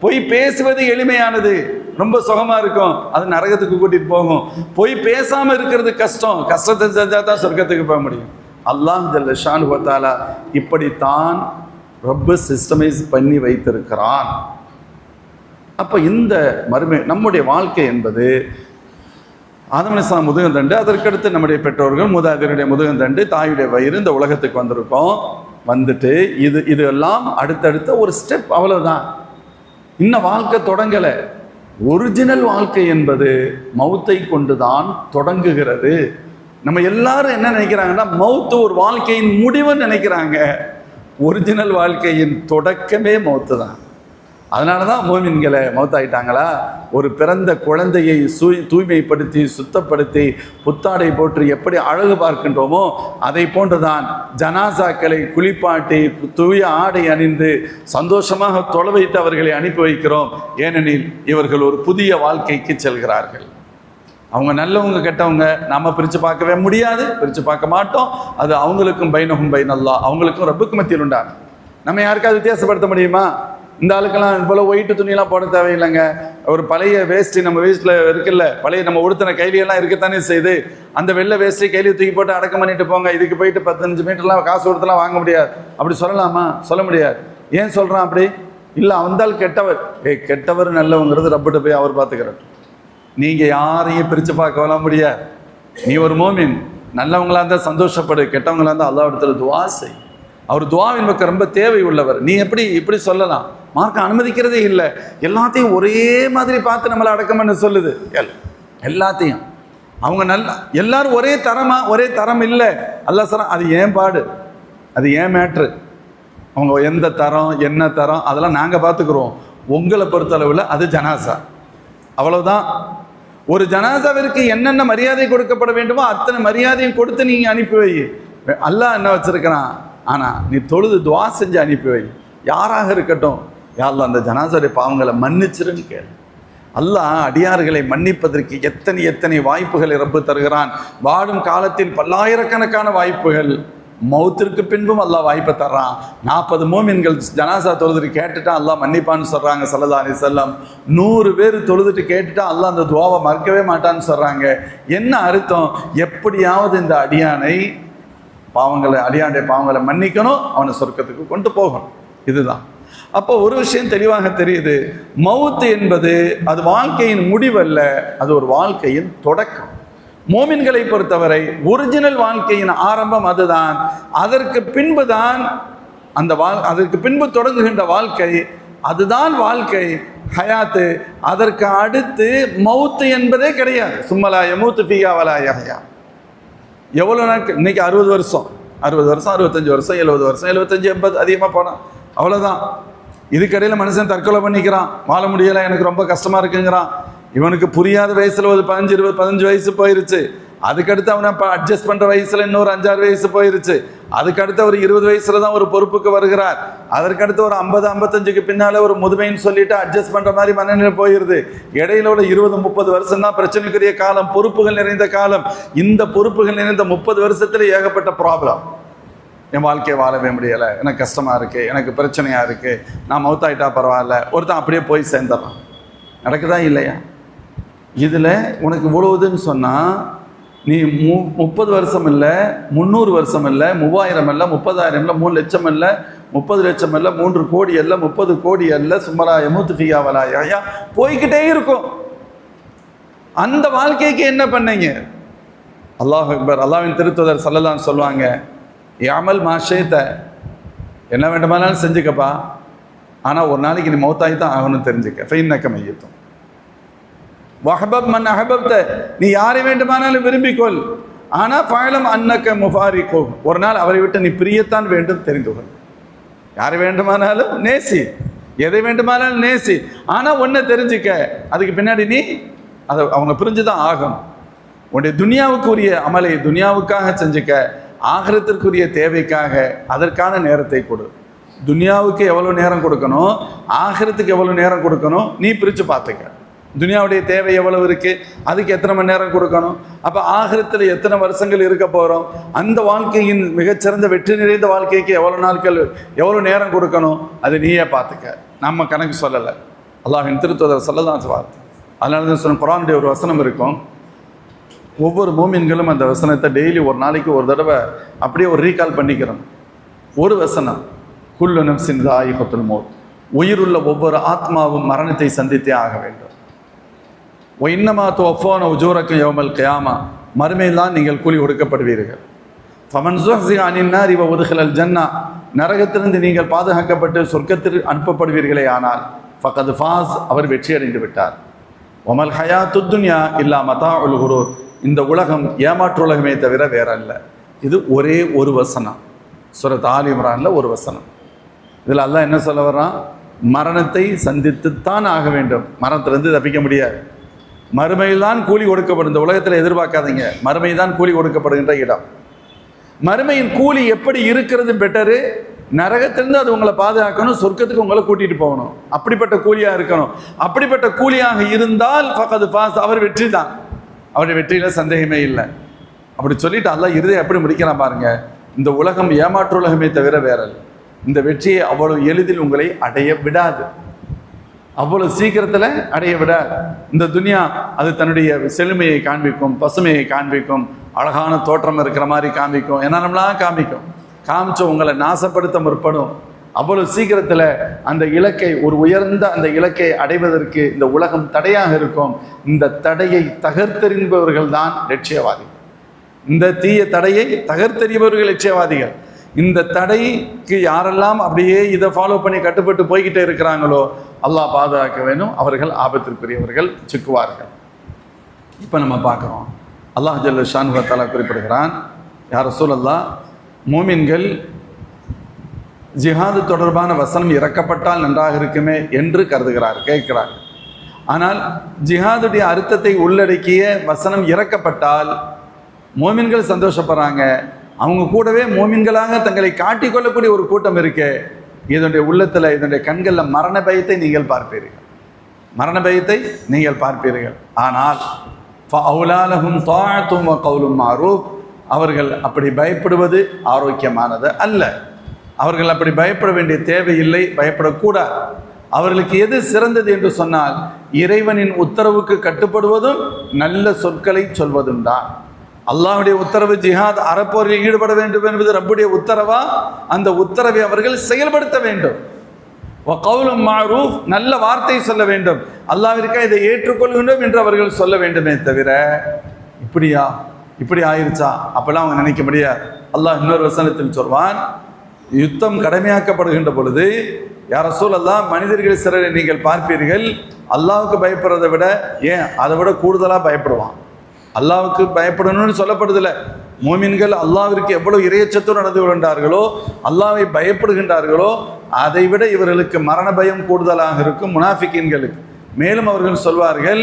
பொய் பேசுவது எளிமையானது, ரொம்ப சுகமா இருக்கும், அது நரகத்துக்கு கூட்டிட்டு போகும். பொய் பேசாம இருக்கிறது கஷ்டம், கஷ்டத்தை செஞ்சா தான் சொர்க்கத்துக்கு போக முடியும். அல்லாஹ் ஜல்ல ஷானு வ தஆலா இப்படித்தான் ரப்பு சிஸ்டமைஸ் பண்ணி வைத்திருக்கிறான். அப்போ இந்த மறுமை நம்முடைய வாழ்க்கை என்பது ஆதம் அலைஹிஸ்ஸலாம் முதுகந்தண்டு, அதற்கடுத்து நம்முடைய பெற்றோர்கள் மூதாதையருடைய முதுகந்தண்டு, தாயுடைய வயிறு, இந்த உலகத்துக்கு வந்திருக்கோம். வந்துட்டு இது எல்லாம் அடுத்தடுத்த ஒரு ஸ்டெப், அவ்வளவுதான். இன்னும் வாழ்க்கை தொடங்கலை. ஒரிஜினல் வாழ்க்கை என்பது மௌத்தை கொண்டுதான் தொடங்குகிறது. நம்ம எல்லாரும் என்ன நினைக்கிறாங்கன்னா, மௌத்து ஒரு வாழ்க்கையின் முடிவுன்னு நினைக்கிறாங்க. ஒரிஜினல் வாழ்க்கையின் தொடக்கமே மௌத்து தான். அதனால தான் மோமின்களை மௌத்தாயிட்டாங்களா? ஒரு பிறந்த குழந்தையை தூய்மைப்படுத்தி சுத்தப்படுத்தி புத்தாடை போட்டு எப்படி அழகு பார்க்கின்றோமோ அதை போன்றுதான் ஜனாசாக்களை குளிப்பாட்டி தூய ஆடை அணிந்து சந்தோஷமாக தொலை வைத்து அவர்களை அனுப்பி வைக்கிறோம். ஏனெனில் இவர்கள் ஒரு புதிய வாழ்க்கைக்கு செல்கிறார்கள். அவங்க நல்லவங்க கெட்டவங்க நம்ம பிரித்து பார்க்கவே முடியாது, பிரித்து பார்க்க மாட்டோம். அது அவங்களுக்கும் பைனஹும் பைனல்லாஹ், அவங்களுக்கும் ரப்புக்கும் மத்தியில் உண்டான. நம்ம யாருக்காவது வித்தியாசப்படுத்த முடியுமா? இந்த ஆளுக்கெல்லாம் இது போல் ஒயிட்டு துணியெல்லாம் போட தேவையில்லைங்க. ஒரு பழைய வேஷ்டி நம்ம வீட்டில் இருக்குல்ல, பழைய நம்ம உடுத்தின கைலியெல்லாம் இருக்கத்தானே செய்து, அந்த வெள்ளை வேஷ்டி கைலியை தூக்கி போட்டு அடக்கம் பண்ணிட்டு போங்க, இதுக்கு போயிட்டு 15 மீட்டர்லாம் காசு கொடுத்துலாம் வாங்க முடியாது அப்படி சொல்லலாமா? சொல்ல முடியாது. ஏன் சொல்கிறான் அப்படி? இல்லை, அவந்தால் கெட்டவர். கெட்டவர் நல்லவங்கிறது ரப்பிட்ட போய் அவர் பார்த்துக்கிறார். நீங்கள் யாரையும் பிரித்து பார்க்கலாம் முடியாது. நீ ஒரு மோமின், நல்லவங்களா இருந்தால் சந்தோஷப்படு, கெட்டவங்களா இருந்தால் அல்லாஹ் இடத்துல துவா செய். அவர் துவாவின் பக்கம் ரொம்ப தேவை உள்ளவர். நீ எப்படி இப்படி சொல்லலாம்? மார்க்க அனுமதிக்கிறதே இல்லை. எல்லாத்தையும் ஒரே மாதிரி பார்த்து நம்மளை அடக்கம் பண்ண சொல்லுது. எல்லாத்தையும் அவங்க எல்லாரும் ஒரே தரமா? ஒரே தரம் இல்லை. அல்லாஹ் சொல்றான், அது ஏன் பாடு, அது ஏன் மேட்ரு. அவங்க எந்த தரம் என்ன தரம் அதெல்லாம் நாங்கள் பார்த்துக்குறோம். உங்களை பொறுத்தளவில் அது ஜனாசா, அவ்வளவுதான். ஒரு ஜனாசாவிற்கு என்னென்ன மரியாதை கொடுக்கப்பட வேண்டுமோ அத்தனை மரியாதையும் கொடுத்து நீங்கள் அனுப்பி வை. அல்லாஹ் என்ன வச்சிருக்கிறான்? ஆனால் நீ தொழுது துவா செஞ்சு அனுப்பி வை. யாராக இருக்கட்டும், யா அல்லாஹ் அந்த ஜனாசாவுடைய பாவங்களை மன்னிச்சிருன்னு கேளு. அல்லாஹ் அடியார்களை மன்னிப்பதற்கு எத்தனை எத்தனை வாய்ப்புகளை ரப்பு தருகிறான். வாழும் காலத்தில் பல்லாயிரக்கணக்கான வாய்ப்புகள், மௌத்திற்கு பின்பும் அல்லாஹ் வாய்ப்பை தர்றான். 40 மோமின்கள் ஜனாசா தொழுதுட்டு கேட்டுட்டா அல்லாஹ் மன்னிப்பான்னு சொல்கிறாங்க ஸல்லல்லாஹு அலைஹி வஸல்லம். 100 பேர் தொழுதுட்டு கேட்டுட்டா அல்லாஹ் அந்த துவாவை மறக்கவே மாட்டான்னு சொல்கிறாங்க. என்ன அர்த்தம்? எப்படியாவது இந்த அடியானுடைய பாவங்களை மன்னிக்கணும், அவனை சொர்க்கத்துக்கு கொண்டு போகணும். இதுதான். அப்போ ஒரு விஷயம் தெளிவாக தெரியுது, மவுத் என்பது அது வாழ்க்கையின் முடிவல்ல, அது ஒரு வாழ்க்கையின் தொடக்கம். மோமின்களை பொறுத்தவரை ஒரிஜினல் வாழ்க்கையின் ஆரம்பம் அதுதான். அதற்கு பின்புதான் அதற்கு பின்பு தொடங்குகின்ற வாழ்க்கை, அதுதான் வாழ்க்கை ஹயாத்து. அதற்கு அடுத்து மவுத்து என்பதே கிடையாது. சும்மலா யமூத்து ஃபீஹா வலா யஹ்யா. எவ்வளோ நாட்கள்? இன்னைக்கு 60 வருஷம் 65 வருஷம் 70 வருஷம் 75 80 அதிகமாக போனான், அவ்வளோதான். இதுக்கடையில் மனுஷன் தற்கொலை பண்ணிக்கிறான். வாழ முடியலை, எனக்கு ரொம்ப கஷ்டமாக இருக்குங்கிறான். இவனுக்கு புரியாத வயசில் ஒரு 15 வயசு போயிருச்சு. அதுக்கடுத்து அவனை அட்ஜஸ்ட் பண்ணுற வயசில் இன்னொரு 5-6 வயசு போயிருச்சு. அதுக்கடுத்து ஒரு 20 வயசுல தான் ஒரு பொறுப்புக்கு வருகிறார். அதற்கடுத்து ஒரு 50-55க்கு பின்னால் ஒரு முதுமைன்னு சொல்லிட்டு அட்ஜஸ்ட் பண்ணுற மாதிரி மனநிலை போயிடுது. இடையில உள்ள 20-30 வருஷம் தான் பிரச்சனைக்குரிய காலம், பொறுப்புகள் நிறைந்த காலம். இந்த பொறுப்புகள் நிறைந்த 30 வருஷத்துல ஏகப்பட்ட ப்ராப்ளம். என் வாழ்க்கையை வாழவே முடியலை, எனக்கு கஷ்டமாக இருக்குது, எனக்கு பிரச்சனையாக இருக்குது, நான் மவுத்தாயிட்டா பரவாயில்ல, ஒருத்தன் அப்படியே போய் சேர்ந்துடலாம். நடக்குதா இல்லையா? இதில் உனக்கு இவ்வளவுதுன்னு சொன்னால் நீ 30 வருஷம் இல்லை, 300 வருஷம் இல்லை, 3000 இல்லை, 30,000 இல்லை, 3 லட்சம் இல்லை, 30 லட்சம் இல்லை, 3 கோடி அல்ல, 30 கோடி அல்ல, சும்மலா யமூத்து ஃபீஹா வலா யஹ்யா போய்கிட்டே இருக்கும். அந்த வாழ்க்கைக்கு என்ன பண்ணீங்க? அல்லாஹ் அக்பர். அல்லாஹ்வின் திருத்தூதர் ஸல்லல்லாஹு அலைஹி வஸல்லம் சொல்லுவாங்க, யாமல் மாஷேத்த, என்ன வேண்டுமானாலும் செஞ்சுக்கப்பா, ஆனால் ஒரு நாளைக்கு நீ மௌத்தாகி தான் ஆகணும்னு தெரிஞ்சுக்க. ஃபைன்னக மையத்தும் வஹபப் மன் அஹபப்த, நீ யாரை வேண்டுமானாலும் விரும்பிக்கொள், ஆனால் ஃபஅலம் அன்னக முஃபாரிகு, ஒரு நாள் அவரை விட்டு நீ பிரியத்தான் வேண்டும் தெரிந்துகொள். யாரை வேண்டுமானாலும் நேசி, எதை வேண்டுமானாலும் நேசி, ஆனால் ஒன்றை தெரிஞ்சுக்க, அதுக்கு பின்னாடி நீ அதை அவங்க பிரிஞ்சுதான் ஆகணும். உன்னுடைய துனியாவுக்குரிய அமலை துனியாவுக்காக செஞ்சுக்க, ஆகிரத்திற்குரிய தேவைக்காக அதற்கான நேரத்தை கொடு. துனியாவுக்கு எவ்வளோ நேரம் கொடுக்கணும், ஆகிரத்துக்கு எவ்வளோ நேரம் கொடுக்கணும், நீ பிரித்து பார்த்துக்க. துனியாவுடைய தேவை எவ்வளவு இருக்குது, அதுக்கு எத்தனை மணி நேரம் கொடுக்கணும், அப்போ ஆகிரத்தில் எத்தனை வருஷங்கள் இருக்க போகிறோம், அந்த வாழ்க்கையின் மிகச்சிறந்த வெற்றி நிறைந்த வாழ்க்கைக்கு எவ்வளோ நாட்கள் எவ்வளோ நேரம் கொடுக்கணும், அது நீயே பார்த்துக்க. நம்ம கணக்கு சொல்லலை. அல்லாஹ்வின் திருத்தூதர் ஸல்லல்லாஹு அலைஹி வஸல்லம் அதனால தான் சொன்ன குர்ஆனுடைய ஒரு வசனம் இருக்கும். ஒவ்வொரு மூமின்களும் அந்த வசனத்தை டெய்லி ஒரு நாளைக்கு ஒரு தடவை அப்படியே ஒரு ரீகால் பண்ணிக்கிறோம். ஒரு வசனம், குல்லு நஃப்ஸின் ஸாயிகத்துல் மௌத், உயிருள்ள ஒவ்வொரு ஆத்மாவும் மரணத்தை சந்தித்தே ஆக வேண்டும். இன்னமா துவஃபௌன உஜூரக்கும் யௌமல் கியாமா, மறுமையில் தான் நீங்கள் கூலி கொடுக்கப்படுவீர்கள். ஃபமன் ஸுஹ்ஸிஹ அனின் நாரி வ உத்கிலல் ஜன்னா, நரகத்திலிருந்து நீங்கள் பாதுகாக்கப்பட்டு சொர்க்கத்தில் அனுப்பப்படுவீர்களே ஆனால் ஃபகத் ஃபாஸ், அவர் வெற்றி அடைந்து விட்டார். வமல் ஹயாத்துத் துன்யா இல்லா மதாஉல் குரூர், இந்த உலகம் ஏமாற்று உலகமே தவிர வேற அல்ல. இது ஒரே ஒரு வசனம், சூரத் ஆல் இம்ரானில் ஒரு வசனம். இதில் அல்லாஹ் என்ன சொல்ல வர்றான்? மரணத்தை சந்தித்துத்தான் ஆக வேண்டும், மரணத்திலிருந்து தப்பிக்க முடியாது. மறுமையில் தான் கூலி கொடுக்கப்படும். இந்த உலகத்தில் எதிர்பார்க்காதீங்க, மறுமை தான் கூலி கொடுக்கப்படுகின்ற இடம். மறுமையின் கூலி எப்படி இருக்கிறது பெட்டரு? நரகத்திலிருந்து அது உங்களை பாதுகாக்கணும், சொர்க்கத்துக்கு உங்களை கூட்டிகிட்டு போகணும். அப்படிப்பட்ட கூலியாக இருக்கணும். அப்படிப்பட்ட கூலியாக இருந்தால் ஃபகத் ஃபாஸ், அவர் வெற்றி தான், அவருடைய வெற்றியில் சந்தேகமே இல்லை. அப்படி சொல்லிட்டு அல்லாஹ் இறுதியை எப்படி முடிக்கிறான் பாருங்க, இந்த உலகம் ஏமாற்று உலகமே தவிர வேற. இந்த வெற்றியை அவ்வளவு எளிதில் உங்களை அடைய விடாது, அவ்வளவு சீக்கிரத்தில் அடைய விடாது. இந்த துனியா அது தன்னுடைய செழுமையை காண்பிக்கும், பசுமையை காண்பிக்கும், அழகான தோற்றம் இருக்கிற மாதிரி காண்பிக்கும், என்னென்னலாம் காமிச்சு உங்களை நாசப்படுத்த முற்படும். அவ்வளவு சீக்கிரத்தில் அந்த இலக்கை, ஒரு உயர்ந்த அந்த இலக்கை அடைவதற்கு இந்த உலகம் தடையாக இருக்கும். இந்த தடையை தகர்த்தெறிபவர்கள் தான் லட்சியவாதி. இந்த தீய தடையை தகர்த்தெறிபவர்கள் லட்சியவாதிகள். இந்த தடைக்கு யாரெல்லாம் அப்படியே இதை ஃபாலோ பண்ணி கட்டுப்பட்டு போய்கிட்டே இருக்கிறாங்களோ அல்லாஹ் பாதுகாக்க வேணும், அவர்கள் ஆபத்திற்குரியவர்கள், சிக்குவார்கள். இப்போ நம்ம பார்க்குறோம், அல்லாஹ் ஜல்ல ஷானு வ தஆலா குறிப்பிடுகிறான், யா ரசூலல்லாஹ், மூமின்கள் ஜிஹாது தொடர்பான வசனம் இறக்கப்பட்டால் நன்றாக இருக்குமே என்று கேட்கிறார். ஆனால் ஜிஹாதுடைய அர்த்தத்தை உள்ளடக்கிய வசனம் இறக்கப்பட்டால் மோமின்கள் சந்தோஷப்படுறாங்க. அவங்க கூடவே மோமின்களாக தங்களை காட்டிக்கொள்ளக்கூடிய ஒரு கூட்டம் இருக்கு. இதனுடைய உள்ளத்தில், இதனுடைய கண்களில் மரண பயத்தை நீங்கள் பார்ப்பீர்கள். ஆனால் ஃபஅவுலாலஹும் தாஅத்தும் வ கௌலும் மஅரூஃப், அவர்கள் அப்படி பயப்படுவது ஆரோக்கியமானது அல்ல. அவர்கள் அப்படி பயப்பட வேண்டிய தேவையில்லை, பயப்படக்கூடாது. அவர்களுக்கு எது சிறந்தது என்று சொன்னால் இறைவனின் உத்தரவுக்கு கட்டுப்படுவதும் நல்ல சொற்களை சொல்வதும் தான். அல்லாஹ்வுடைய உத்தரவு ஜிஹாத், அறப்போரில் ஈடுபட வேண்டும் என்பது ரப்புடைய உத்தரவா? அந்த உத்தரவை அவர்கள் செயல்படுத்த வேண்டும். வகௌலும் மஅரூஃப், நல்ல வார்த்தை சொல்ல வேண்டும். அல்லாஹ்விற்கா இதை ஏற்றுக்கொள்கின்றோம் என்று அவர்கள் சொல்ல வேண்டுமே தவிர இப்படி ஆயிருச்சா அப்பெல்லாம் அவங்க நினைக்க முடியாது. அல்லாஹ் இன்னொரு வசனத்தில் சொல்வான், யுத்தம் கடமையாக்கப்படுகின்ற பொழுது யா ரசூலல்லாஹ், மனிதர்கள் சிலரை நீங்கள் பார்ப்பீர்கள், அல்லாஹ்வுக்கு பயப்படுறதை விட அதை விட கூடுதலாக பயப்படுவான். அல்லாஹ்வுக்கு பயப்படணும்னு சொல்லப்படுதில்லை. மோமின்கள் அல்லாஹ்விற்கு எவ்வளவு இறையச்சத்தோடு நடந்து கொண்டார்களோ, அல்லாஹ்வை பயப்படுகின்றார்களோ, அதை விட இவர்களுக்கு மரண பயம் கூடுதலாக இருக்கும் முனாஃபிக்கீன்களுக்கு. மேலும் அவர்கள் சொல்வார்கள்,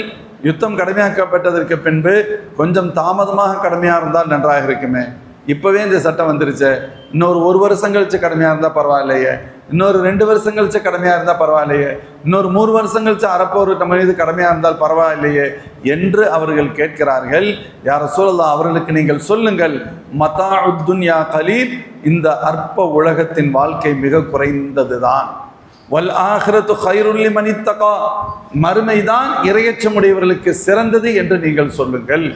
யுத்தம் கடமையாக்கப்பட்டதற்கு பின்பு கொஞ்சம் தாமதமாக கடமையாக இருந்தால் நன்றாக இருக்குமே, இப்போவே இந்த சட்டம் வந்துருச்சு, இன்னொரு 1 வருஷம் கழிச்சு கடமையாக இருந்தால் பரவாயில்லையே, இன்னொரு 2 வருஷம் கழிச்சு கடமையாக இருந்தால் பரவாயில்லையே, இன்னொரு 3 வருஷம் கழிச்சு அறப்போர் நம்ம மீது கடமையாக இருந்தால் பரவாயில்லையே என்று அவர்கள் கேட்கிறார்கள். யா ரசூலல்லாஹ், அவர்களுக்கு நீங்கள் சொல்லுங்கள், மதாஉத் துன்யா கலீல், இந்த அற்ப உலகத்தின் வாழ்க்கை மிக குறைந்தது தான். வல் ஆஹிரத்து கைருல் லிமன் இத்தகா, மறுமைதான் இறையச்சமுடையவர்களுக்கு சிறந்தது என்று நீங்கள் சொல்லுங்கள்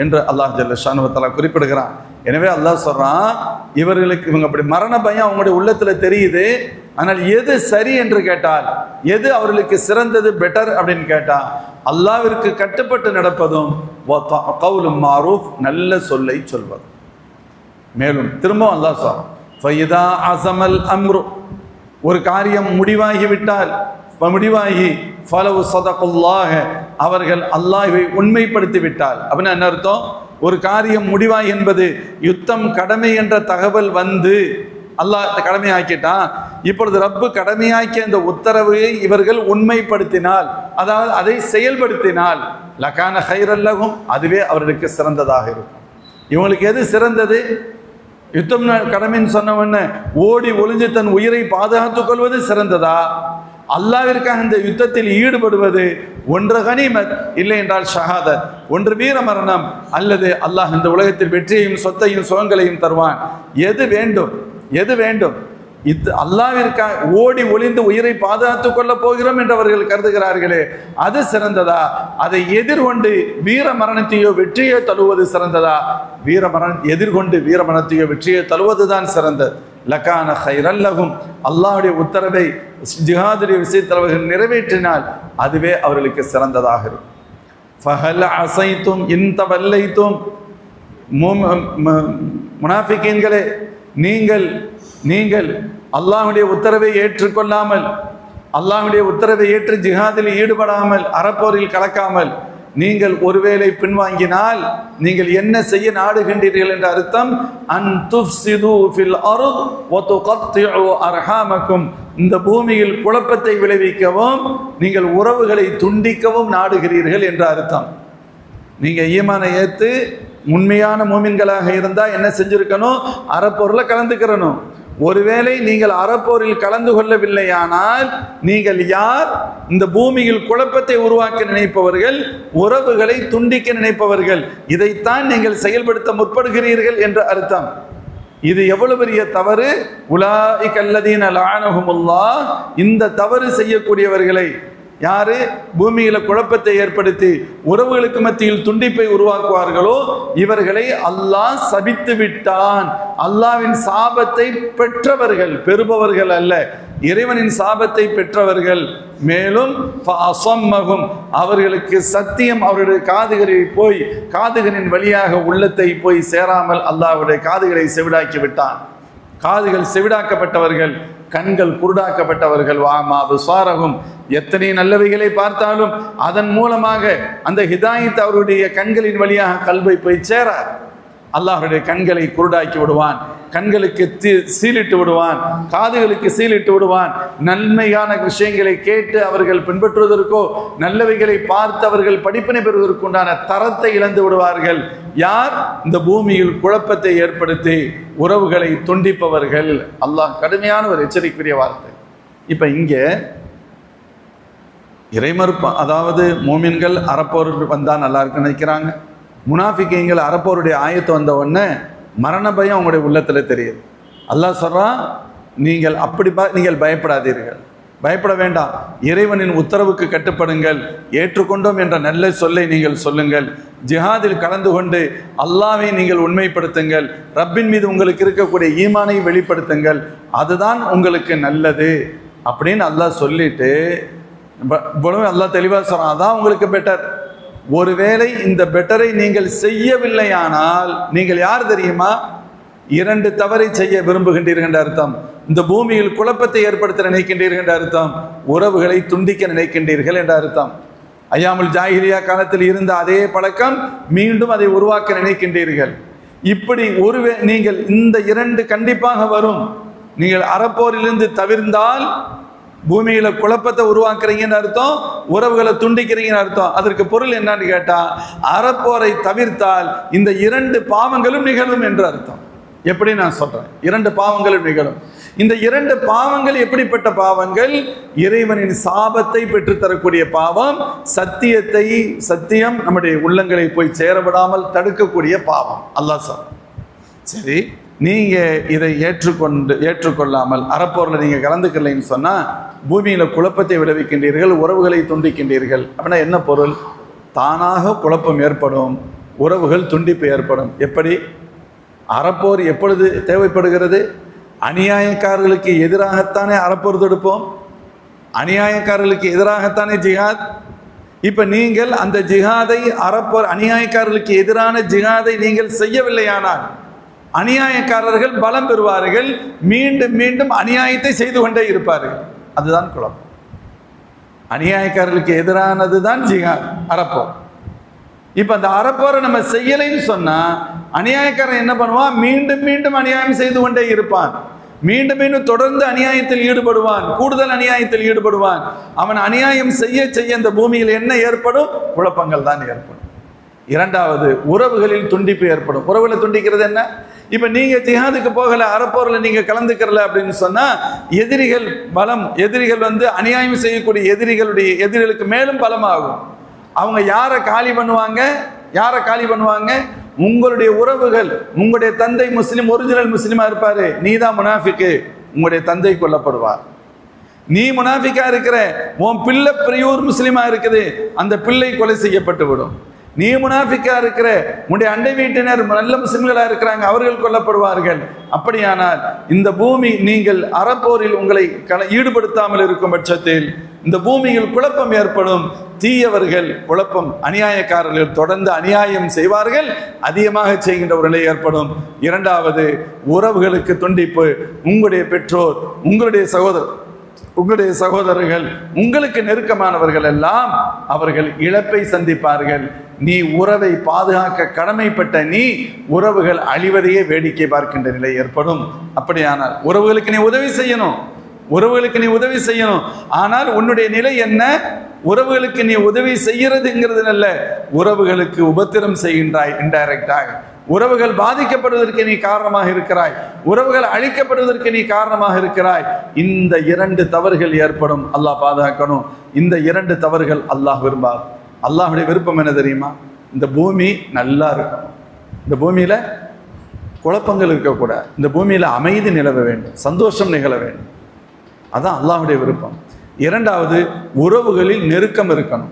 என்று அல்லாஹ் ஜல்ல ஷானு வ தஆலா குறிப்பிடுகிறான். எனவே அல்லாஹ் சொல்றான், இவங்க அப்படி மரண பயம் அவங்களுடைய உள்ளத்துல தெரியுது. ஆனால் எது சரி என்று கேட்டால், எது அவர்களுக்கு சிறந்தது, பெட்டர் அப்படின்னு கேட்டா, அல்லாஹ்விற்கு கட்டுப்பட்டு நடப்பதும் கௌலும் மஅரூஃப், நல்ல சொல்லை சொல்வதும். மேலும் திரும்பவும் அல்லாஹ் சொல்றான், ஃபைதா அஸமல் அம்ரு, ஒரு காரியம் முடிவாகிவிட்டால், ஃபலவு ஸதகுல்லாஹ, அவர்கள் அல்லாஹ்வை உண்மைப்படுத்தி விட்டால். அப்படின்னா என்ன அர்த்தம்? ஒரு காரியம் முடிவாய் என்பது யுத்தம் கடமை என்ற தகவல் வந்து அல்லாஹ் கடமையாக்கிட்டான், இப்பொழுது ரப்பு கடமையாக்கிய அந்த உத்தரவை இவர்கள் உண்மைப்படுத்தினால், அதாவது அதை செயல்படுத்தினால், லகான கைரல் லஹும், அதுவே அவர்களுக்கு சிறந்ததாக இருக்கும். இவங்களுக்கு எது சிறந்தது? யுத்தம் கடமைன்னு சொன்னவன ஓடி ஒளிஞ்சு தன் உயிரை பாதுகாத்துக் கொள்வது சிறந்ததா? அல்லாஹ்விற்காக இந்த யுத்தத்தில் ஈடுபடுவது? ஒன்று கனிமத், இல்லை என்றால் ஷஹாதத், ஒன்று வீர மரணம், அல்லது அல்லாஹ் இந்த உலகத்தில் வெற்றியையும் சொத்தையும் சுகங்களையும் தருவான். எது வேண்டும்? இது அல்லாஹ்விற்காக ஓடி ஒளிந்து உயிரை பாதுகாத்துக் கொள்ள போகிறோம் என்று அவர்கள் கருதுகிறார்களே, அது சிறந்ததா? அதை எதிர்கொண்டு வீர மரணத்தையோ வெற்றியோ தழுவது சிறந்ததா? எதிர்கொண்டு வீர மரணத்தையோ வெற்றியோ தழுவதுதான் சிறந்தது. லகான கைரல் லஹும், அல்லாஹ்வுடைய உத்தரவை ஜிஹாதுடைய விஷயத்தில் அவர்கள் நிறைவேற்றினால் அதுவே அவர்களுக்கு சிறந்ததாக இருக்கும். ஃபஹல் அஸைதும் இன் தவல்லைதும், முனாஃபிகீன்களே, நீங்கள் அல்லாஹ்வுடைய உத்தரவை ஏற்றுக்கொள்ளாமல், அல்லாஹ்வுடைய உத்தரவை ஏற்று ஜிஹாதில் ஈடுபடாமல், அறப்போரில் கலக்காமல் நீங்கள் ஒருவேளை பின்வாங்கினால் நீங்கள் என்ன செய்ய நாடுகின்றீர்கள் என்ற அர்த்தம். அன் துஃப்ஸிது ஃபில் அர்த் வ துகத்திஉ அர்ஹாமக்கும், இந்த பூமியில் குழப்பத்தை விளைவிக்கவும் நீங்கள் உறவுகளை துண்டிக்கவும் நாடுகிறீர்கள் என்ற அர்த்தம். நீங்க ஈமானை ஏற்று உண்மையான மூமின்களாக இருந்தால் என்ன செஞ்சிருக்கணும்? அறப்போரில் கலந்துக்கிறணும். ஒருவேளை நீங்கள் அறப்போரில் கலந்து கொள்ளவில்லையானால் நீங்கள் யார்? இந்த பூமியில் குழப்பத்தை உருவாக்க நினைப்பவர்கள், உறவுகளை துண்டிக்க நினைப்பவர்கள். இதைத்தான் நீங்கள் செயல்படுத்த முற்படுகிறீர்கள் என்ற அர்த்தம். இது எவ்வளவு பெரிய தவறு! உலாயிக அல்லதீன லஅனஹுமுல்லாஹ், இந்த தவறு செய்யக்கூடியவர்களை யாரு பூமியில குழப்பத்தை ஏற்படுத்தி உறவுகளுக்கு மத்தியில் துண்டிப்பை உருவாக்குவார்களோ இவர்களை அல்லாஹ் சபித்து விட்டான். அல்லாஹ்வின் சாபத்தை பெற்றவர்கள், பெறுபவர்கள் அல்ல, இறைவனின் சாபத்தை பெற்றவர்கள். மேலும் அவர்களுக்கு சத்தியம் அவருடைய காதுகளில் போய் காதுகளின் வழியாக உள்ளத்தை போய் சேராமல் அல்லாஹ்வுடைய காதுகளை செவிடாக்கி விட்டான். காதுகள் செவிடாக்கப்பட்டவர்கள், கண்கள் குருடாக்கப்பட்டவர்கள். வாமா அப்சாரஹும், எத்தனை நல்லவைகளை பார்த்தாலும் அதன் மூலமாக அந்த ஹிதாயத் அவருடைய கண்களின் வழியாக கல்வை போய் சேரார். அல்லாஹ்வுடைய கண்களை குருடாக்கி விடுவான், கண்களுக்கு சீலிட்டு விடுவான், காதுகளுக்கு சீலிட்டு விடுவான். நன்மையான விஷயங்களை கேட்டு அவர்கள் பின்பற்றுவதற்கோ நல்லவைகளை பார்த்து அவர்கள் படிப்பினை பெறுவதற்குண்டான தரத்தை இழந்து விடுவார்கள். யார்? இந்த பூமியில் குழப்பத்தை ஏற்படுத்தி உறவுகளை துண்டிப்பவர்கள். அல்லாஹ் கடுமையான ஒரு எச்சரிக்கைரிய வார்த்தை. இப்ப இங்க இறைமறுப்பு, அதாவது மோமின்கள் அறப்போர் வந்தா நல்லா இருக்குன்னு நினைக்கிறாங்க. முனாஃபிகீங்கள் அறப்போருடைய ஆயத்து வந்த உடனே மரண பயம் உங்களுடைய உள்ளத்தில் தெரியுது. அல்லாஹ் சொல்றான், நீங்கள் நீங்கள் பயப்படாதீர்கள், பயப்பட வேண்டாம், இறைவனின் உத்தரவுக்கு கட்டுப்படுங்கள், ஏற்றுக்கொண்டோம் என்ற நல்ல சொல்லை நீங்கள் சொல்லுங்கள், ஜிஹாதில் கலந்து கொண்டு அல்லாஹ்வை நீங்கள் உண்மைப்படுத்துங்கள், ரப்பின் மீது உங்களுக்கு இருக்கக்கூடிய ஈமானை வெளிப்படுத்துங்கள், அதுதான் உங்களுக்கு நல்லது அப்படின்னு அல்லாஹ் சொல்லிட்டு அல்லாஹ் தெளிவாக சொல்றான், அதான் உங்களுக்கு பெட்டர். ஒருவேளை இந்த பெட்டரை நீங்கள் செய்யவில்லையானால் நீங்கள் யார் தெரியுமா? 2 தவறை செய்ய விரும்புகின்றீர்கள் என்ற அர்த்தம். இந்த பூமியில் குழப்பத்தை ஏற்படுத்த நினைக்கின்றீர்கள் என்ற அர்த்தம். உறவுகளை துண்டிக்க நினைக்கின்றீர்கள் என்ற அர்த்தம். ஐயாமுல் ஜாஹிலியா காலத்தில் இருந்த அதே பழக்கம் மீண்டும் அதை உருவாக்க நினைக்கின்றீர்கள். இப்படி நீங்கள் இந்த 2 கண்டிப்பாக வரும். நீங்கள் அறப்போரிலிருந்து தவிர்ந்தால் பூமியில குழப்பத்தை உருவாக்குறீங்கன்னு அர்த்தம், உறவுகளை துண்டிக்கிறீங்கன்னு அர்த்தம். அதற்கு பொருள் என்னன்னு கேட்டா, அறப்போரை தவிர்த்தால் இந்த 2 பாவங்களும் நிகழும் என்று அர்த்தம். எப்படி நான் சொல்றேன்? 2 பாவங்களும் நிகழும். இந்த 2 பாவங்கள் எப்படிப்பட்ட பாவங்கள்? இறைவனின் சாபத்தை பெற்றுத்தரக்கூடிய பாவம், சத்தியம் நம்முடைய உள்ளங்களை போய் சேரவிடாமல் தடுக்கக்கூடிய பாவம். அல்லாஹ் சொல்றான். சரி, நீங்க இதை ஏற்றுக்கொள்ளாமல் அறப்போரில் நீங்க கலந்துக்கலைன்னு சொன்னா பூமியில குழப்பத்தை விளைவிக்கின்றீர்கள், உறவுகளை துண்டிக்கின்றீர்கள். அப்படின்னா என்ன பொருள்? தானாக குழப்பம் ஏற்படும், உறவுகள் துண்டிப்பு ஏற்படும். எப்படி? அறப்போர் எப்பொழுது தேவைப்படுகிறது? அநியாயக்காரர்களுக்கு எதிராகத்தானே அறப்போர் தொடுப்போம், அநியாயக்காரர்களுக்கு எதிராகத்தானே ஜிஹாத். இப்ப நீங்கள் அந்த ஜிஹாதை, அறப்போர் அநியாயக்காரர்களுக்கு எதிரான ஜிஹாதை நீங்கள் செய்யவில்லையானால் அநியாயக்காரர்கள் பலம் பெறுவார்கள், மீண்டும் மீண்டும் அநியாயத்தை செய்து கொண்டே இருப்பார்கள். அதுதான் குழப்பம். அநியாயக்காரர்களுக்கு எதிரானதுதான் ஜிஹாத், அறப்போர். இப்ப அந்த அறப்போரை நம்ம செய்யலைன்னு சொன்னா அநியாயக்காரன் என்ன பண்ணுவான்? மீண்டும் மீண்டும் அநியாயம் செய்து கொண்டே இருப்பான், மீண்டும் மீண்டும் தொடர்ந்து அநியாயத்தில் ஈடுபடுவான், கூடுதல் அநியாயத்தில் ஈடுபடுவான். அவன் அநியாயம் செய்ய செய்ய இந்த பூமியில் என்ன ஏற்படும்? குழப்பங்கள் தான் ஏற்படும். 2வது, உறவுகளில் துண்டிப்பு ஏற்படும். உறவுகளை துண்டிக்கிறது என்ன? இப்ப நீங்க ஜிஹாதுக்கு போகல, அறப்போர்ல நீங்க கலந்துக்கிறல அப்படின்னு சொன்னா எதிரிகள் பலம், எதிரிகள் அநியாயம் செய்யக்கூடிய எதிரிகளுக்கு மேலும் பலமாகும். அவங்க யாரை காலி பண்ணுவாங்க? உங்களுடைய உறவுகள். உங்களுடைய தந்தை முஸ்லிம், ஒரிஜினல் முஸ்லிமா இருப்பாரு, நீ தான் முனாஃபிக்கு, உங்களுடைய தந்தை கொல்லப்படுவார். நீ முனாஃபிக்கா இருக்கிற, உன் பிள்ளை பிரியூர் முஸ்லிமா இருக்குது, அந்த பிள்ளை கொலை செய்யப்பட்டு விடும். நீ முனாஃபிக்கா இருக்கிற, உன்னுடைய அண்டை வீட்டினர் நல்ல முஸ்லிம்களா இருக்கிறாங்க, அவர்கள் கொல்லப்படுவார்கள். அப்படியானால் இந்த பூமி, நீங்கள் அறப்போரில் உங்களை ஈடுபடுத்தாமல் இருக்கும் பட்சத்தில் இந்த பூமியில் குழப்பம் ஏற்படும். தீயவர்கள் குழப்பம், அநியாயக்காரர்கள் தொடர்ந்து அநியாயம் செய்வார்கள், அதிகமாக செய்கின்ற ஒரு நிலை ஏற்படும். 2வது, உறவுகளுக்கு துண்டிப்பு. உங்களுடைய பெற்றோர், உங்களுடைய சகோதரர்கள், உங்களுக்கு நெருக்கமானவர்கள் எல்லாம் அவர்கள் இழப்பை சந்திப்பார்கள். நீ உறவை பாதுகாக்க கடமைப்பட்ட நீ உறவுகள் அழிவதையே வேடிக்கை பார்க்கின்ற நிலை ஏற்படும். அப்படியானால் உறவுகளுக்கு நீ உதவி செய்யணும். ஆனால் உன்னுடைய நிலை என்ன? உறவுகளுக்கு நீ உதவி செய்யறதுங்கிறது அல்ல, உறவுகளுக்கு உபத்திரம் செய்கின்றாய் இன்டைரக்டாக. உறவுகள் பாதிக்கப்படுவதற்கு நீ காரணமாக இருக்கிறாய், உறவுகள் அழிக்கப்படுவதற்கு நீ காரணமாக இருக்கிறாய். இந்த 2 தவறுகள் ஏற்படும். அல்லாஹ் பாதுகாக்கணும். இந்த 2 தவறுகள் அல்லாஹ் விரும்பார். அல்லாஹ்வுடைய விருப்பம் என்ன தெரியுமா? இந்த பூமி நல்லா இருக்கணும். இந்த பூமியில குழப்பங்கள் இருக்கக்கூடாது. இந்த பூமியில் அமைதி நிலவ வேண்டும், சந்தோஷம் நிகழ வேண்டும். அதான் அல்லாஹ்வுடைய விருப்பம். இரண்டாவது, உறவுகளில் நெருக்கம் இருக்கணும்.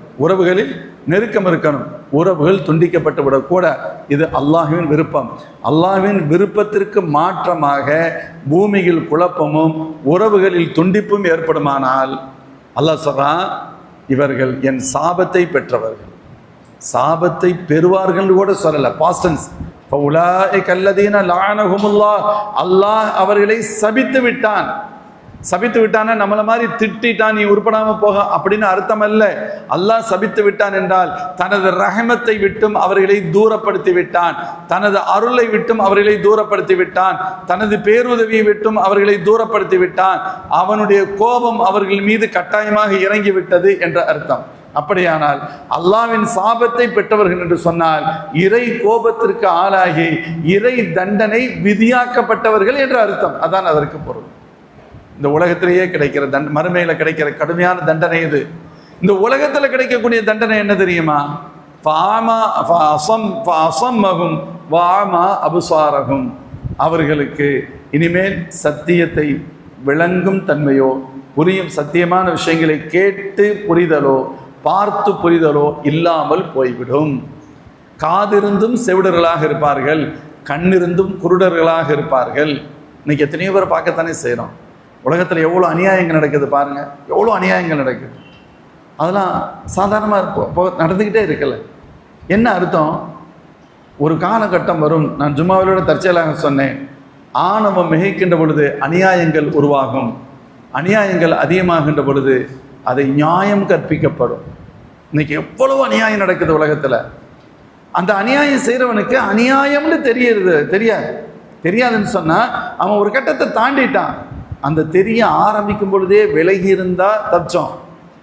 உறவுகள் துண்டிக்கப்பட்டு விடக்கூட. இது அல்லாஹ்வின் விருப்பம். அல்லாஹ்வின் விருப்பத்திற்கு மாற்றமாக பூமியில் குழப்பமும் உறவுகளில் துண்டிப்பும் ஏற்படுமானால் அல்லாஹ் சொல்றான், இவர்கள் என் சாபத்தை பெற்றவர்கள். சாபத்தை பெறுவார்கள் கூட சொல்லல, பாஸ்டன்ஸ். அல்லாஹ் அவர்களை சபித்து விட்டான். நம்மள மாதிரி திட்டான், நீ உருப்படாம போக அப்படின்னு அர்த்தம் அல்ல. அல்லாஹ் சபித்து விட்டான் என்றால் தனது ரஹமத்தை விட்டும் அவர்களை தூரப்படுத்தி விட்டான், தனது அருளை விட்டும் அவர்களை தூரப்படுத்தி விட்டான், தனது பேருதவியை விட்டும் அவர்களை தூரப்படுத்தி விட்டான். அவனுடைய கோபம் அவர்கள் மீது கட்டாயமாக இறங்கி விட்டது என்ற அர்த்தம். அப்படியானால் அல்லாஹ்வின் சாபத்தை பெற்றவர்கள் என்று சொன்னால் இறை கோபத்திற்கு ஆளாகி இறை தண்டனை விதியாக்கப்பட்டவர்கள் என்ற அர்த்தம். அதான் அதற்கு பொருள். இந்த உலகத்திலேயே கிடைக்கிற மறுமையில கிடைக்கிற கடுமையான தண்டனை இது. இந்த உலகத்துல கிடைக்கக்கூடிய தண்டனை என்ன தெரியுமா? அவர்களுக்கு இனிமேல் சத்தியத்தை விளங்கும் தன்மையோ, புரியும் சத்தியமான விஷயங்களை கேட்டு புரிதலோ, பார்த்து புரிதலோ இல்லாமல் போய்விடும். காதிருந்தும் செவிடர்களாக இருப்பார்கள், கண்ணிருந்தும் குருடர்களாக இருப்பார்கள். இன்னைக்கு எத்தனையோ பேர் பார்க்கத்தானே செய்கிறோம். உலகத்தில் எவ்வளோ அநியாயங்கள் நடக்குது பாருங்கள், எவ்வளோ அநியாயங்கள் நடக்குது. அதெல்லாம் சாதாரணமாக நடந்துக்கிட்டே இருக்கல. என்ன அர்த்தம்? ஒரு காலகட்டம் வரும், நான் ஜும்மாவிலோட தற்செயலாக சொன்னேன், ஆணவம் மிகைக்கின்ற பொழுது அநியாயங்கள் உருவாகும். அநியாயங்கள் அதிகமாகின்ற பொழுது அதை நியாயம் கற்பிக்கப்படும். இன்னைக்கு எவ்வளவு அநியாயம் நடக்குது உலகத்தில். அந்த அநியாயம் செய்கிறவனுக்கு அநியாயம்னு தெரியாதுன்னு சொன்னால் அவன் ஒரு கட்டத்தை தாண்டிட்டான். அந்த தெரிய ஆரம்பிக்கும் பொழுதே விலகி இருந்தால் தப்பிச்சோம்.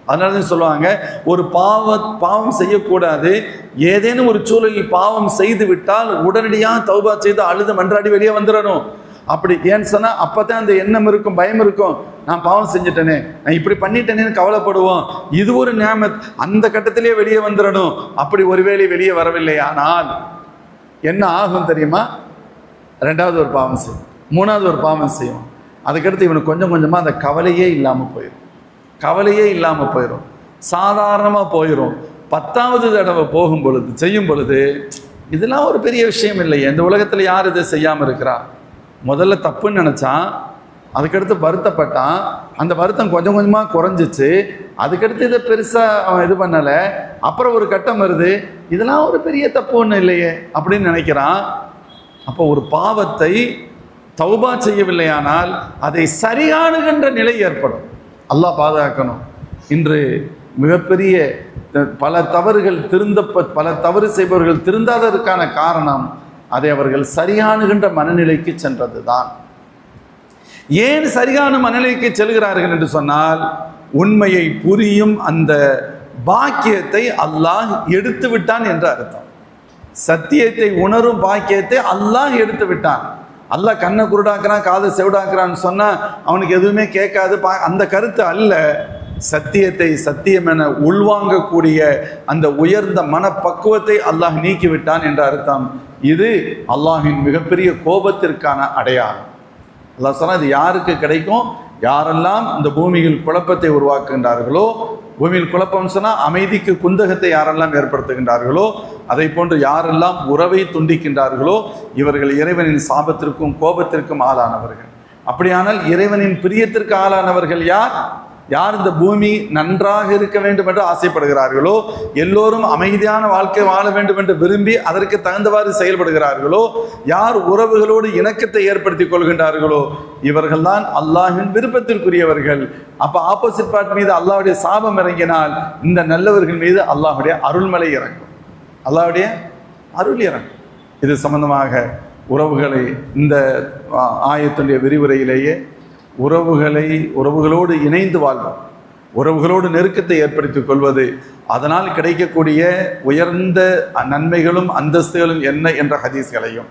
அதனால தான் சொல்லுவாங்க, ஒரு பாவம் செய்யக்கூடாது. ஏதேனும் ஒரு சூழலில் பாவம் செய்து விட்டால் உடனடியாக தௌபா செய்து அழுது மன்றாடி வெளியே வந்துடணும். அப்படி ஏன்னு சொன்னால் அப்போ தான் அந்த எண்ணம் இருக்கும், பயம் இருக்கும், நான் பாவம் செஞ்சுட்டேனே, நான் இப்படி பண்ணிட்டேனேன்னு கவலைப்படுவோம். இது ஒரு நியாமத், அந்த கட்டத்திலேயே வெளியே வந்துடணும். அப்படி ஒருவேளை வெளியே வரவில்லை ஆனால் என்ன ஆகும் தெரியுமா? ரெண்டாவது ஒரு பாவம் செய்யும், மூணாவது ஒரு பாவம் செய்யும். அதுக்கடுத்து இவனுக்கு கொஞ்சம் கொஞ்சமாக அந்த கவலையே இல்லாமல் போயிடும், சாதாரணமாக போயிடும். 10வது தடவை போகும் பொழுது, செய்யும் பொழுது, இதெல்லாம் ஒரு பெரிய விஷயம் இல்லையே, இந்த உலகத்தில் யார் இதை செய்யாமல் இருக்கிறா? முதல்ல தப்புன்னு நினச்சான், அதுக்கடுத்து வருத்தப்பட்டான், அந்த வருத்தம் கொஞ்சம் கொஞ்சமாக குறைஞ்சிச்சு. அதுக்கடுத்து இதை பெருசாக அவன் இது பண்ணலை. அப்புறம் ஒரு கட்டம் வருது, இதெல்லாம் ஒரு பெரிய தப்பு ஒன்றும் இல்லையே அப்படின்னு நினைக்கிறான். அப்போ ஒரு பாவத்தை தௌபா செய்யவில்லையானால் அதை சரியானுகின்ற நிலை ஏற்படும். அல்லாஹ் பாதுகாக்கணும். இன்று மிகப்பெரிய பல தவறு செய்பவர்கள் திருந்தாததற்கான காரணம் அதை அவர்கள் சரியானுகின்ற மனநிலைக்கு சென்றது தான். ஏன் சரியான மனநிலைக்கு செல்கிறார்கள் என்று சொன்னால், உண்மையை புரியும் அந்த பாக்கியத்தை அல்லாஹ் எடுத்து விட்டான் என்ற அர்த்தம். சத்தியத்தை உணரும் பாக்கியத்தை அல்லாஹ் எடுத்து விட்டான். அல்லாஹ் கண்ணை குருடாக்குறான், காதை செவிடாக்குறான்னு சொன்னால் அவனுக்கு எதுவுமே கேட்காது, அந்த கருத்து அல்ல. சத்தியத்தை சத்தியம் என உள்வாங்கக்கூடிய அந்த உயர்ந்த மனப்பக்குவத்தை அல்லாஹ் நீக்கிவிட்டான் என்ற அர்த்தம். இது அல்லாஹின் மிகப்பெரிய கோபத்திற்கான அடையாளம். அல்லாஹ் சொன்னா இது யாருக்கு கிடைக்கும்? யாரெல்லாம் இந்த பூமியில் குழப்பத்தை உருவாக்குகின்றார்களோ, பூமியில் குழப்பம் சொன்னால் அமைதிக்கு குந்தகத்தை யாரெல்லாம் ஏற்படுத்துகின்றார்களோ, அதை போன்று யாரெல்லாம் உறவை துண்டிக்கின்றார்களோ, இவர்கள் இறைவனின் சாபத்திற்கும் கோபத்திற்கும் ஆளானவர்கள். அப்படியானால் இறைவனின் பிரியத்திற்கு ஆளானவர்கள் யார் இந்த பூமி நன்றாக இருக்க வேண்டும் என்று ஆசைப்படுகிறார்களோ, எல்லோரும் அமைதியான வாழ்க்கை வாழ வேண்டும் என்று விரும்பி அதற்கு தகுந்தவாறு செயல்படுகிறார்களோ, யார் உறவுகளோடு இணக்கத்தை ஏற்படுத்திக் கொள்கின்றார்களோ, இவர்கள்தான் அல்லாஹ்வின் விருப்பத்திற்குரியவர்கள். அப்போ ஆப்போசிட் பார்ட் மீது அல்லாஹ்வுடைய சாபம் இறங்கினால் இந்த நல்லவர்கள் மீது அல்லாஹ்வுடைய அருள்மலை இறங்கும், அல்லாஹ்வுடைய அருள் இறங்கும். இது சம்பந்தமாக உறவுகளை இந்த ஆயத்துடைய விரிவுரையிலேயே உறவுகளோடு இணைந்து வாழ்வோம், உறவுகளோடு நெருக்கத்தை ஏற்படுத்திக் கொள்வது, அதனால் கிடைக்கக்கூடிய உயர்ந்த நன்மைகளும் அந்தஸ்துகளும் என்ன என்ற ஹதீஸ்களையும்,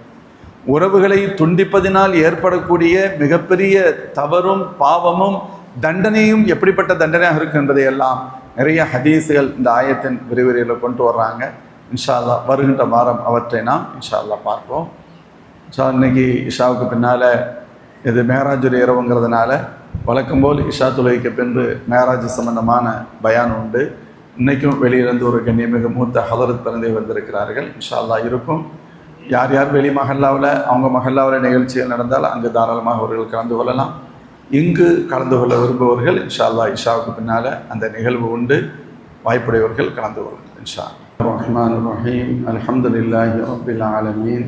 உறவுகளை துண்டிப்பதினால் ஏற்படக்கூடிய மிகப்பெரிய தவறும் பாவமும் தண்டனையும் எப்படிப்பட்ட தண்டனையாக இருக்கின்றதையெல்லாம் நிறைய ஹதீஸ்கள் இந்த ஆயத்தின் விரிவுரையில் கொண்டு வர்றாங்க. இன்ஷா அல்லாஹ் வருகின்ற வாரம் அவற்றை நாம் இன்ஷா அல்லாஹ் பார்ப்போம். இன்னைக்கு இஷாவுக்கு பின்னால் இது மேராஜுடைய இரவுங்கிறதுனால வழக்கம் போல் இஷா தொழுகைக்கு பின்பு மேராஜ் சம்பந்தமான பயான் உண்டு. இன்றைக்கும் வெளியிலிருந்து ஒரு கண்ணியமிகு மூத்த ஹதரத் பிறந்தே வந்திருக்கிறார்கள். இன்ஷா அல்லாஹ் இருக்கும். யார் யார் வெளி மஹல்லாவில் அவங்க மஹல்லாவில் நிகழ்ச்சிகள் நடந்தால் அங்கு தாராளமாக அவர்கள் கலந்து கொள்ளலாம். இங்கு கலந்து கொள்ள விரும்புபவர்கள் இன்ஷா அல்லாஹ் இஷாவுக்கு பின்னால் அந்த நிகழ்வு உண்டு. வாய்ப்புடையவர்கள் கலந்து கொள்ளுங்கள் இன்ஷா அல்லாஹ். ரஹ்மான் ரஹீம். அல்ஹம்துலில்லாஹி ரப்பில் ஆலமீன்.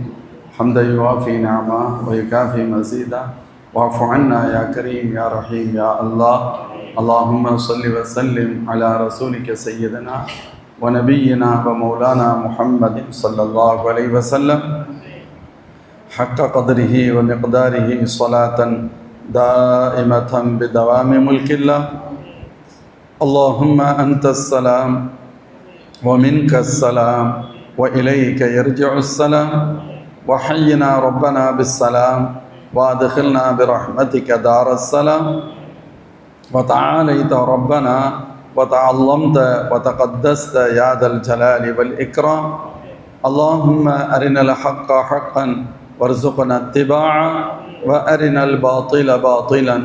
ஹம்தா யுவாஃபி நிஅமா வ யுகாஃபி மஸீதா வஅஃபு அன்னா யா கரீம் யா ரஹீம் யா அல்லாஹ். اللهم صل وسلم على رسولك سيدنا ونبينا ومولانا محمد صلى الله عليه وسلم حق قدره ومقداره صلاة دائمة بدوام ملك الله. اللهم أنت السلام ومنك السلام وإليك يرجع السلام وحينا ربنا بالسلام وادخلنا برحمتك دار السلام. وتعاليت ربنا وتعظمت وتقدست يا ذا الجلال والإكرام. اللهم أرنا الحق حقا وارزقنا اتباعه وأرنا الباطل باطلا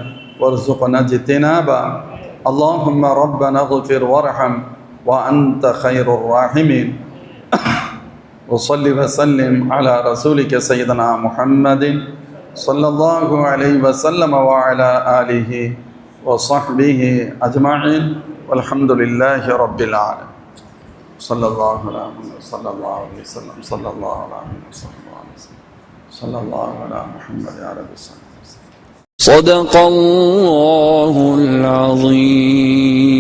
وارزقنا اجتنابه. اللهم ربنا اغفر وارحم وأنت خير الراحمين. وصل وسلم على رسولك سيدنا محمد صلى الله عليه وسلم وعلى آله وصحبه أجمعين والحمد لله رب العالمين. صلى الله على محمد صلى الله عليه وسلم صلى الله على محمد صلى الله على محمد يا رب صل. صدق الله العظيم.